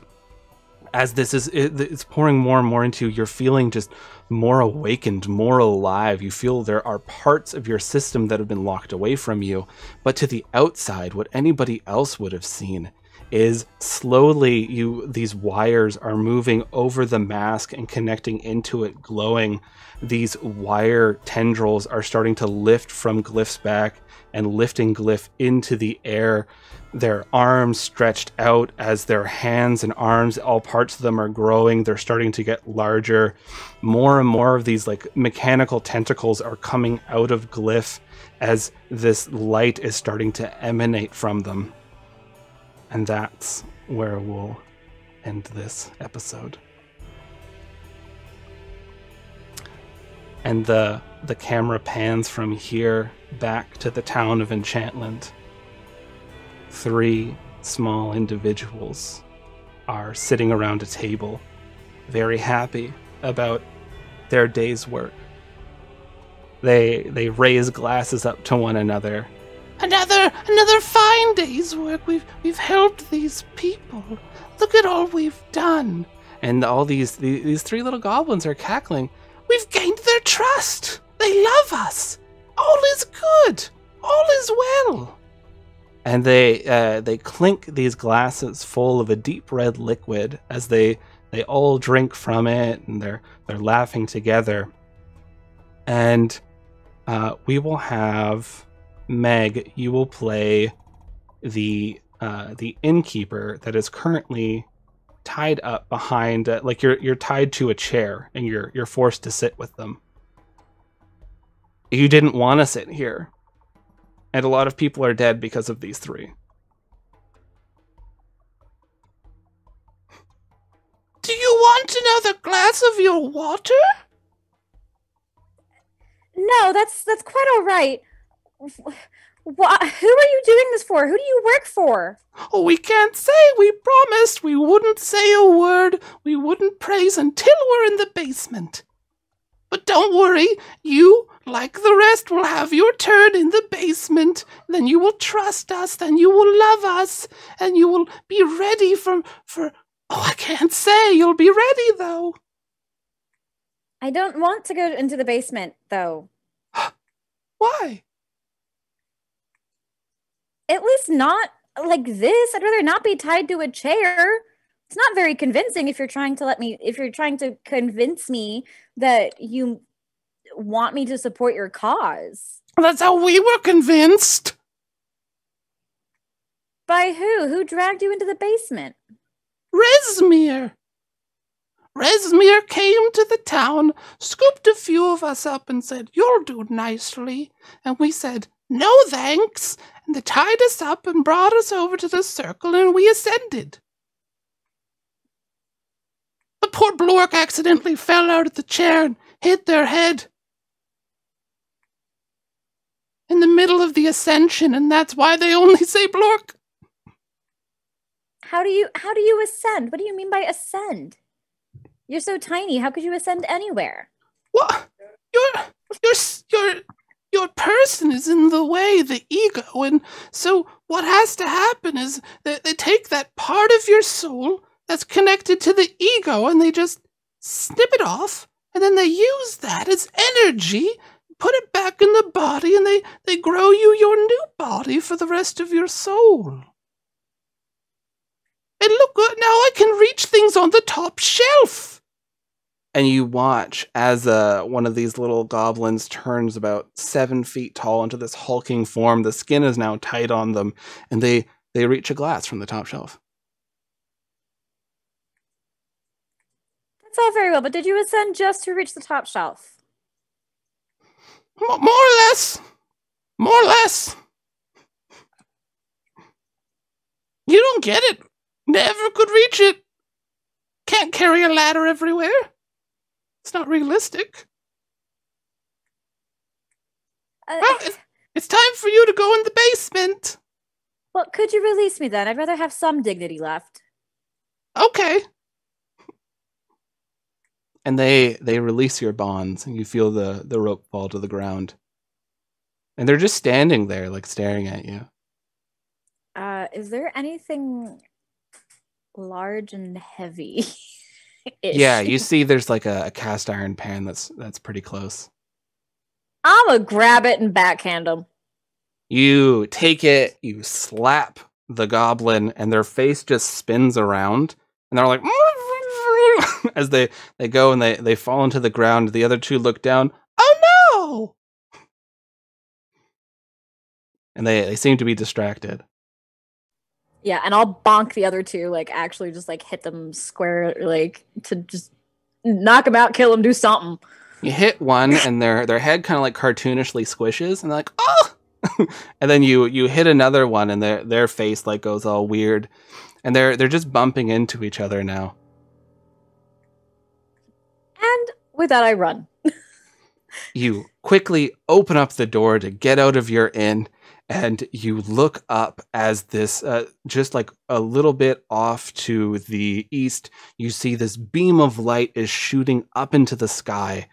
as it's pouring more and more into you, you're feeling just more awakened, more alive. You feel there are parts of your system that have been locked away from you. But to the outside, what anybody else would have seen is slowly these wires are moving over the mask and connecting into it, glowing. These wire tendrils are starting to lift from Glyph's back and lifting Glyph into the air. Their arms stretched out as their hands and arms, all parts of them are growing. They're starting to get larger. More and more of these like mechanical tentacles are coming out of Glyph as this light is starting to emanate from them. And that's where we'll end this episode. And the camera pans from here back to the town of Enchantland. 3 small individuals are sitting around a table, very happy about their day's work. They raise glasses up to one another. Another fine day's work. We've helped these people. Look at all we've done. And all these 3 little goblins are cackling. We've gained their trust. They love us. All is good. All is well. And they clink these glasses full of a deep red liquid as they all drink from it, and they're laughing together. And we will have Meg. You will play the innkeeper that is currently tied up behind, like you're tied to a chair, and you're forced to sit with them. You didn't want to sit here. And a lot of people are dead because of these 3. Do you want another glass of your water? No, that's quite all right. Who are you doing this for? Who do you work for? Oh, we can't say. We promised we wouldn't say a word. We wouldn't praise until we're in the basement. But don't worry, you, like the rest, will have your turn in the basement. Then you will trust us, then you will love us, and you will be ready for... Oh, I can't say. You'll be ready, though. I don't want to go into the basement, though. Why? At least not like this. I'd rather not be tied to a chair. It's not very convincing if you're trying to convince me that you want me to support your cause. That's how we were convinced. By who? Who dragged you into the basement? Rezmir. Rezmir came to the town, scooped a few of us up and said, "You'll do nicely." And we said, "No thanks." And they tied us up and brought us over to the circle, and we ascended. The poor Blork accidentally fell out of the chair and hit their head in the middle of the ascension, and that's why they only say Blork. How do you ascend? What do you mean by ascend? You're so tiny. How could you ascend anywhere? What? Your person is in the way, the ego, and so what has to happen is that they take that part of your soul that's connected to the ego and they just snip it off, and then they use that as energy, put it back in the body, and they grow you your new body for the rest of your soul. And look, now I can reach things on the top shelf. And you watch as one of these little goblins turns about 7 feet tall into this hulking form. The skin is now tight on them, and they reach a glass from the top shelf. That's all very well, but did you ascend just to reach the top shelf? More or less. More or less. You don't get it. Never could reach it. Can't carry a ladder everywhere. It's not realistic. Well, it's time for you to go in the basement. Well, could you release me then? I'd rather have some dignity left. Okay. And they release your bonds, and you feel the rope fall to the ground. And they're just standing there, like, staring at you. Is there anything large and heavy? Yeah, you see there's like a cast iron pan that's pretty close. I'm gonna grab it and backhand them. You take it, you slap the goblin, and their face just spins around, and they're like, as they go and they fall into the ground. The other two look down. Oh no! And they seem to be distracted. Yeah, and I'll bonk the other two, like actually just like hit them square, like to just knock them out, kill them, do something. You hit one, and their head kind of like cartoonishly squishes, and they're like, oh! And then you hit another one, and their face like goes all weird, and they're just bumping into each other now. And with that, I run. You quickly open up the door to get out of your inn, and you look up as this, just like a little bit off to the east, you see this beam of light is shooting up into the sky,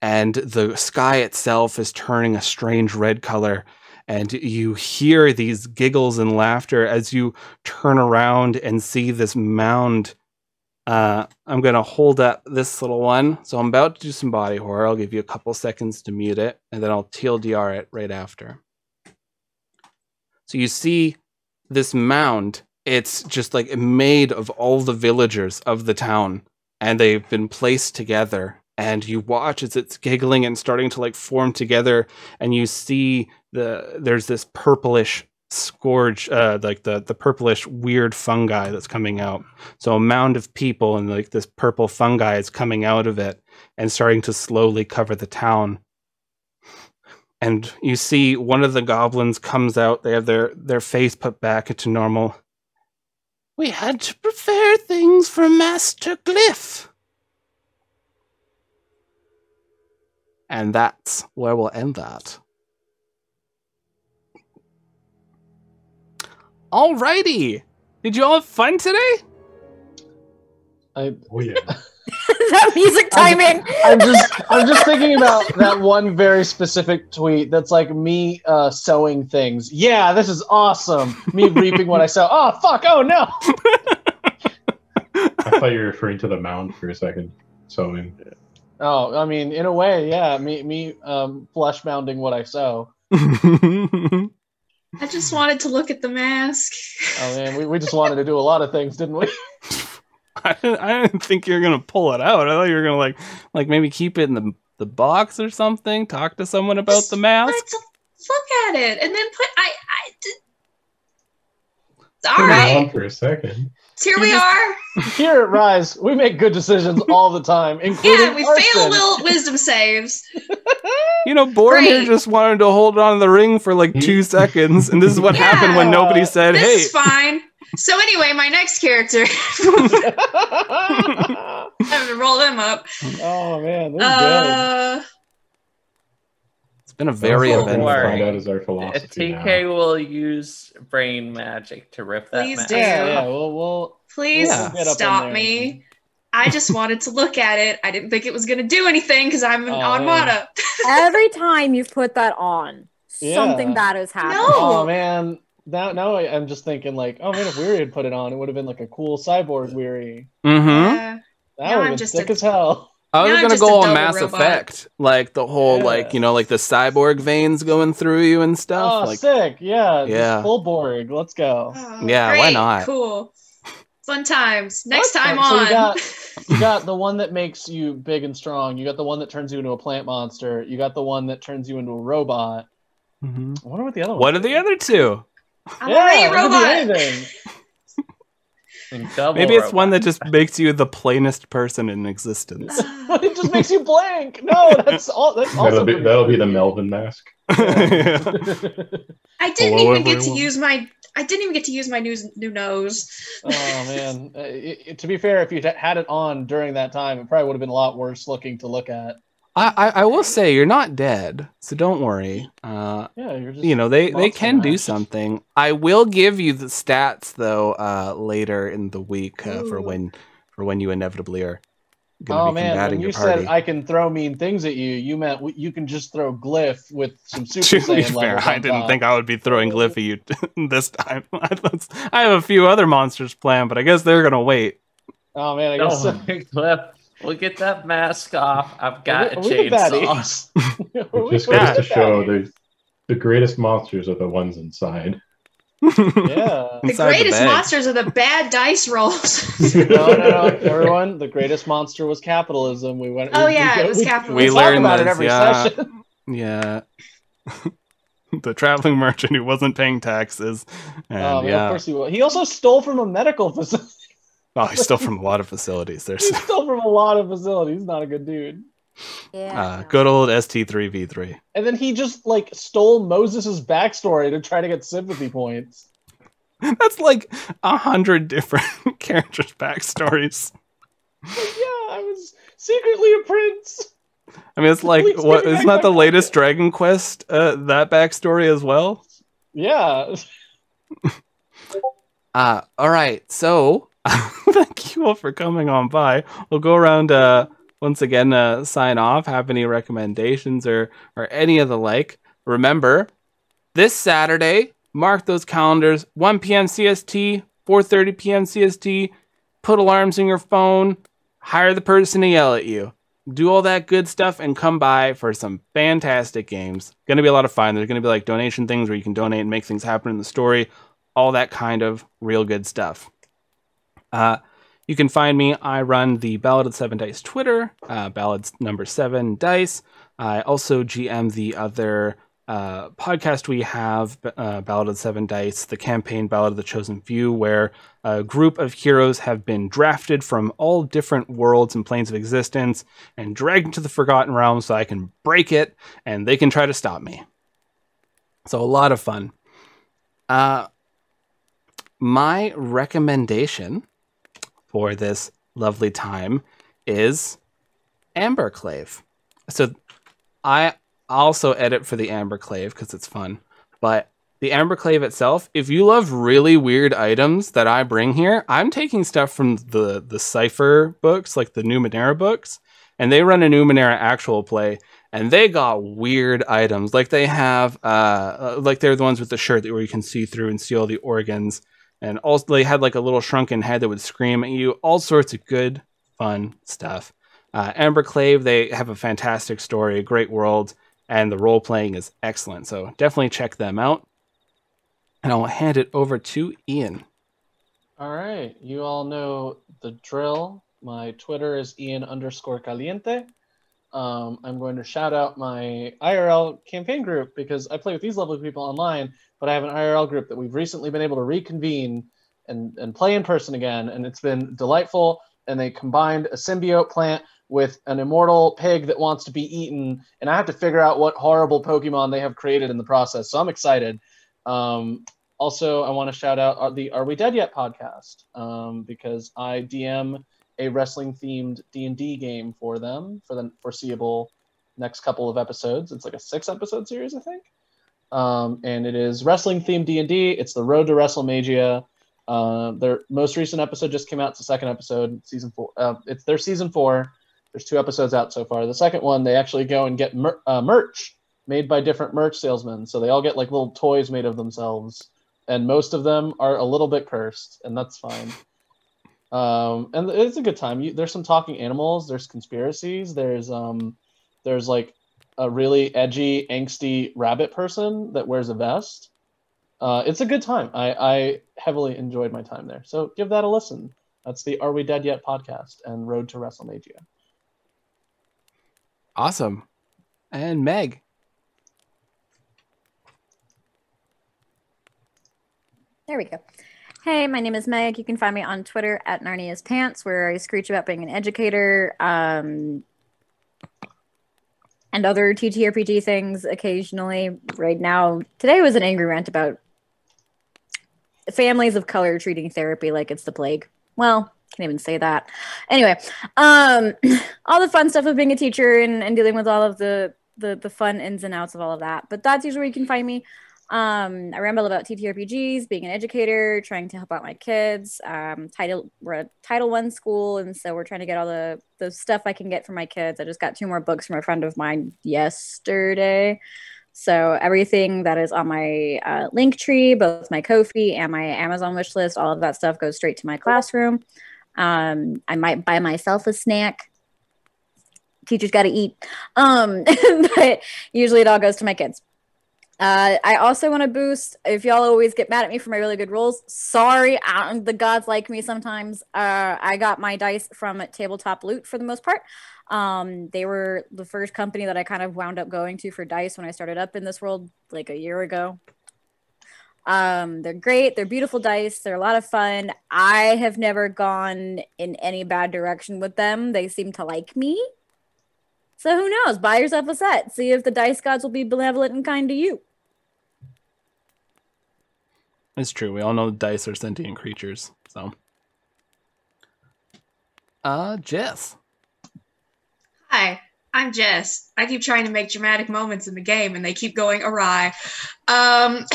and the sky itself is turning a strange red color, and you hear these giggles and laughter as you turn around and see this mound. I'm going to hold up this little one. So I'm about to do some body horror. I'll give you a couple seconds to mute it, and then I'll TLDR it right after. So you see this mound. It's just like made of all the villagers of the town, and they've been placed together. And you watch as it's giggling and starting to like form together, and you see there's this purplish scourge, like the purplish weird fungi that's coming out. So a mound of people, and like this purple fungi is coming out of it and starting to slowly cover the town. And you see one of the goblins comes out. They have their face put back into normal. We had to prepare things for Master Glyph. And that's where we'll end that. Alrighty. Did you all have fun today? Oh yeah. That music timing. I'm just thinking about that one very specific tweet that's like me sewing things. Yeah, this is awesome. Me reaping what I sow. Oh fuck! Oh no! I thought you were referring to the mound for a second. Sewing. Oh, I mean, in a way, yeah. Me flesh mounding what I sow. I just wanted to look at the mask. Oh man, we just wanted to do a lot of things, didn't we? I didn't think you were gonna pull it out. I thought you were gonna like maybe keep it in the box or something. Talk to someone about Just the mask. wanted to look at it and then put. All Put it right, on for a second. here we are. Here at Rise, we make good decisions all the time, including Yeah, we arson. fail little wisdom saves. You know, Born here Great. just wanted to hold on to the ring for like 2 seconds, and this is what happened when nobody said, This "Hey." is fine. So anyway, my next character. Having to roll them up. Oh man, this is good. It's been a very That's what eventful. we'll Worry. find out is our philosophy TK will use brain magic to rip that Please mask do. Yeah, off. we'll Please Yeah. get up in stop there. me. I just wanted to look at it. I didn't think it was going to do anything because I'm an Oh, Armada. Every time you've put that on, Yeah. something bad has happened. No. Oh man, now I'm just thinking like, oh man, if Weary had put it on, it would have been like a cool cyborg Weary. Mm-hmm. Yeah. That Now would I'm have been just sick a- as hell. I was Now I'm gonna just a go on double Mass robot. Effect, like the whole like Yeah. like the cyborg veins going through you and stuff. Oh, like sick! Yeah, Yeah. just full Borg. Let's go. Oh, Yeah, great. why not? Cool. Fun times. Next Okay, time so on. you got the one that makes you big and strong. You got the one that turns you into a plant monster. You got the one that turns you into a robot. Mhm. I wonder what the other one. What are the other two? I'm already a it could be robot. anything. Double Maybe it's one robot. that just makes you the plainest person in existence. It just makes you blank. No, that's all. That's also That'll be the creepy. Melvin mask. Yeah. I didn't Hello, even get to everyone. use my. I didn't even get to use my new nose. Oh man. To be fair, if you had it on during that time, it probably would have been a lot worse looking to look at. I will say you're not dead, so don't worry. Yeah, you're just. They monster can do mashed. something. I will give you the stats though later in the week for Ooh. when you inevitably are going to Oh be man, combating when your you party. said I can throw mean things at you, you meant you can just throw Glyph with some Super To be Saiyan fair, levels I on didn't top. think I would be throwing Glyph at you this time. I have a few other monsters planned, but I guess they're gonna wait. Oh man, I Don't guess. worry, Cliff. We'll get that mask off. I've got a Are we the chainsaw. baddies? Are It we- just we're goes the to show baddies. the greatest monsters are the ones inside. Yeah. The Inside greatest bag. monsters are the bad dice rolls. No, everyone. The greatest monster was capitalism. We went. Oh, we, yeah, we, it was we, capitalism. We We talk learned about it this, every yeah. session. Yeah. The traveling merchant who wasn't paying taxes. And Oh man, yeah. of course he was. He also stole from a medical facility. Oh, he's still from a lot of facilities. He There's stole from a lot of facilities. He's not a good dude. Yeah. good old ST3V3. And then he just like stole Moses's backstory to try to get sympathy points. That's like 100 different characters' backstories. Like, yeah, I was secretly a prince. I mean, it's like, Please what? give me Isn't back that the my latest Dragon Quest? That backstory as well. Yeah. All right. So, thank you all for coming on by. We'll go around once again. Sign off. Have any recommendations or any of the like? Remember, this Saturday, mark those calendars. 1 p.m. CST, 4:30 p.m. CST. Put alarms in your phone. Hire the person to yell at you. Do all that good stuff and come by for some fantastic games. Going to be a lot of fun. There's going to be like donation things where you can donate and make things happen in the story. All that kind of real good stuff. You can find me. I run the Ballad of 7 Dice Twitter, Ballads number 7 Dice. I also GM the other podcast we have, Ballad of 7 Dice, the campaign Ballad of the Chosen Few, where a group of heroes have been drafted from all different worlds and planes of existence and dragged into the Forgotten Realm so I can break it and they can try to stop me. So a lot of fun. My recommendation for this lovely time is Amberclave. So I also edit for the Amberclave because it's fun. But the Amberclave itself, if you love really weird items that I bring here, I'm taking stuff from the Cypher books, like the Numenera books, and they run a Numenera actual play, and they got weird items. Like they have, like they're the ones with the shirt where you can see through and see all the organs. And also they had like a little shrunken head that would scream at you. All sorts of good, fun stuff. Amberclave, they have a fantastic story, a great world, and the role-playing is excellent. So definitely check them out. And I'll hand it over to Ian. All right. You all know the drill. My Twitter is Ian_Caliente. I'm going to shout out my IRL campaign group because I play with these lovely people online, but I have an IRL group that we've recently been able to reconvene and play in person again, and it's been delightful. And they combined a symbiote plant with an immortal pig that wants to be eaten, and I have to figure out what horrible Pokemon they have created in the process. So I'm excited. Also, I want to shout out the Are We Dead Yet podcast because I DM a wrestling-themed D&D game for them for the foreseeable next couple of episodes. It's like a 6-episode series, I think. And it is wrestling-themed D&D. It's the Road to WrestleMania. Their most recent episode just came out. It's the second episode, season 4. It's their season 4. There's 2 episodes out so far. The second one, they actually go and get merch made by different merch salesmen. So they all get like little toys made of themselves. And most of them are a little bit cursed, and that's fine. And it's a good time. There's some talking animals. There's conspiracies. There's like a really edgy, angsty rabbit person that wears a vest. It's a good time. I heavily enjoyed my time there. So give that a listen. That's the Are We Dead Yet podcast and Road to WrestleMania. Awesome. And Meg. There we go. Hey, my name is Meg. You can find me on Twitter at Narnia's Pants, where I screech about being an educator and other TTRPG things occasionally. Right now, today was an angry rant about families of color treating therapy like it's the plague. Well, can't even say that. Anyway, all the fun stuff of being a teacher and dealing with all of the fun ins and outs of all of that. But that's usually where you can find me. I ramble about TTRPGs, being an educator, trying to help out my kids. We're a Title I school, and so we're trying to get all the stuff I can get for my kids. I just got 2 more books from a friend of mine yesterday. So everything that is on my link tree, both my Ko-fi and my Amazon wish list, all of that stuff goes straight to my classroom. I might buy myself a snack. Teachers got to eat. But usually it all goes to my kids. I also want to boost, if y'all always get mad at me for my really good rolls, sorry, the gods like me sometimes. I got my dice from Tabletop Loot for the most part. They were the first company that I kind of wound up going to for dice when I started up in this world like a year ago. They're great. They're beautiful dice. They're a lot of fun. I have never gone in any bad direction with them. They seem to like me. So who knows? Buy yourself a set. See if the dice gods will be benevolent and kind to you. It's true. We all know dice are sentient creatures. So, Jess. Hi, I'm Jess. I keep trying to make dramatic moments in the game, and they keep going awry. But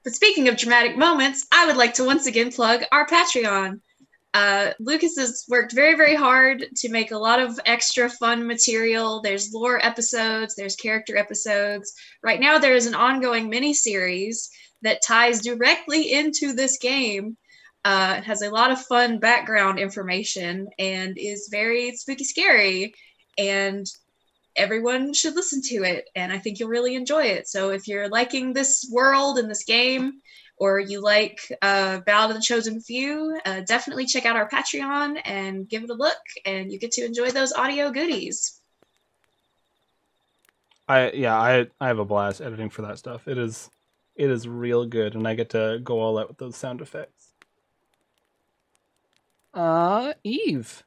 speaking of dramatic moments, I would like to once again plug our Patreon. Lucas has worked very, very hard to make a lot of extra fun material. There's lore episodes, there's character episodes. Right now there is an ongoing mini-series that ties directly into this game. It has a lot of fun background information and is very spooky scary. And everyone should listen to it, and I think you'll really enjoy it. So if you're liking this world and this game, or you like Ballad of the Chosen Few, definitely check out our Patreon and give it a look, and you get to enjoy those audio goodies. I have a blast editing for that stuff. It is real good, and I get to go all out with those sound effects. Eve.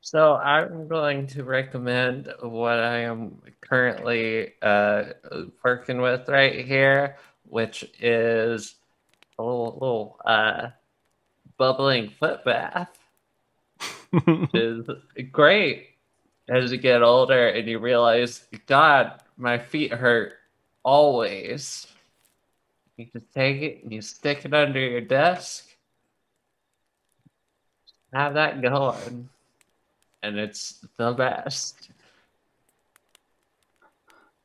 So I'm going to recommend what I am currently working with right here, which is a little bubbling foot bath, which is great as you get older and you realize, God, my feet hurt always. You just take it and you stick it under your desk. Have that going. And it's the best.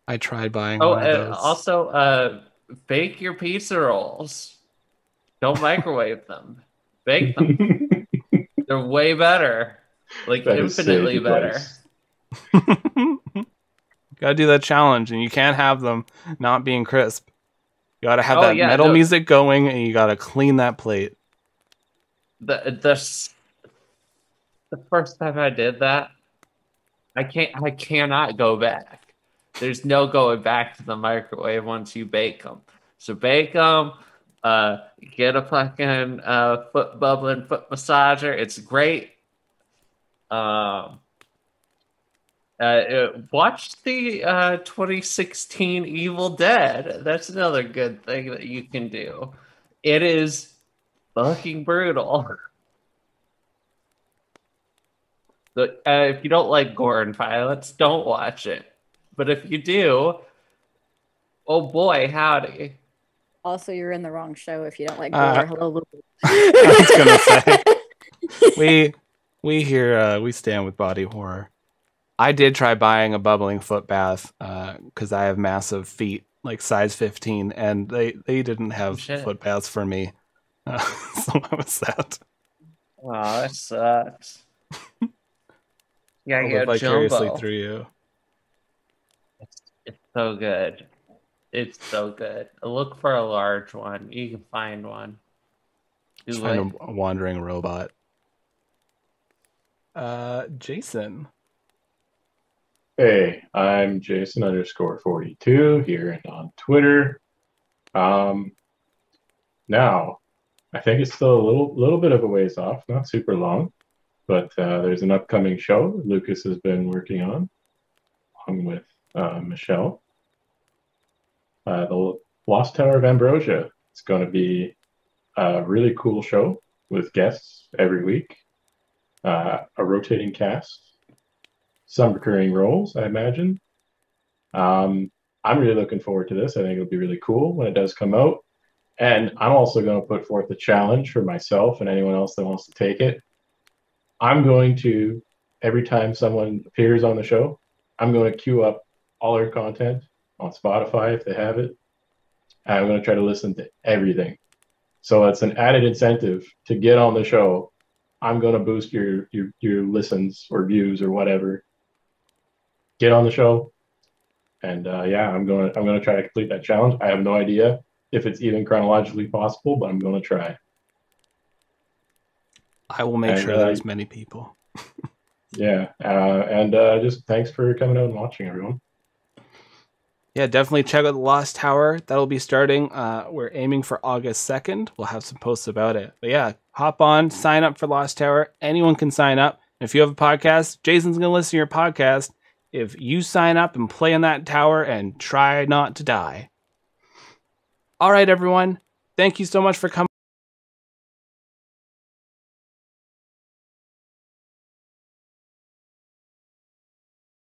I tried buying one of those. Also, bake your pizza rolls. Don't microwave them. Bake them. They're way better. Like, That infinitely better. Gotta do that challenge, and you can't have them not being crisp. You gotta have metal music going, and you gotta clean that plate. The first time I did that, I cannot go back. There's no going back to the microwave once you bake them. So bake them, get a fucking foot bubbling foot massager. It's great. Watch the 2016 Evil Dead. That's another good thing that you can do. It is fucking brutal. But if you don't like gore and violence, don't watch it. But if you do, oh boy, howdy. Also, you're in the wrong show if you don't like gore. Hello, Lucas. I was gonna say we stand with body horror. I did try buying a bubbling foot bath because I have massive feet, like size 15, and they didn't have Shit. footpaths for me. So I was sad. Wow, that sucks. Yeah, I'll you live got vicariously Jumbo. through you. It's so good. It's so good. Look for a large one. You can find one. Just Do it. find a wandering robot. Jason. Hey, I'm Jason _42 here and on Twitter. Now, I think it's still a little bit of a ways off, not super long, but there's an upcoming show Lucas has been working on, along with Michelle. The Lost Tower of Ambrosia. It's going to be a really cool show with guests every week, a rotating cast, some recurring roles, I imagine. I'm really looking forward to this. I think it'll be really cool when it does come out. And I'm also going to put forth a challenge for myself and anyone else that wants to take it. I'm going to, every time someone appears on the show, I'm going to queue up all their content on Spotify if they have it. And I'm going to try to listen to everything. So it's an added incentive to get on the show. I'm going to boost your listens or views or whatever. Get on the show. And yeah, I'm going to try to complete that challenge. I have no idea if it's even chronologically possible, but I'm going to try. I will make sure there's many people. Yeah. And just thanks for coming out and watching, everyone. Yeah, definitely check out the Lost Tower. That'll be starting. We're aiming for August 2nd. We'll have some posts about it. But yeah, hop on, sign up for Lost Tower. Anyone can sign up. If you have a podcast, Jason's going to listen to your podcast. If you sign up and play in that tower and try not to die. All right, everyone. Thank you so much for coming.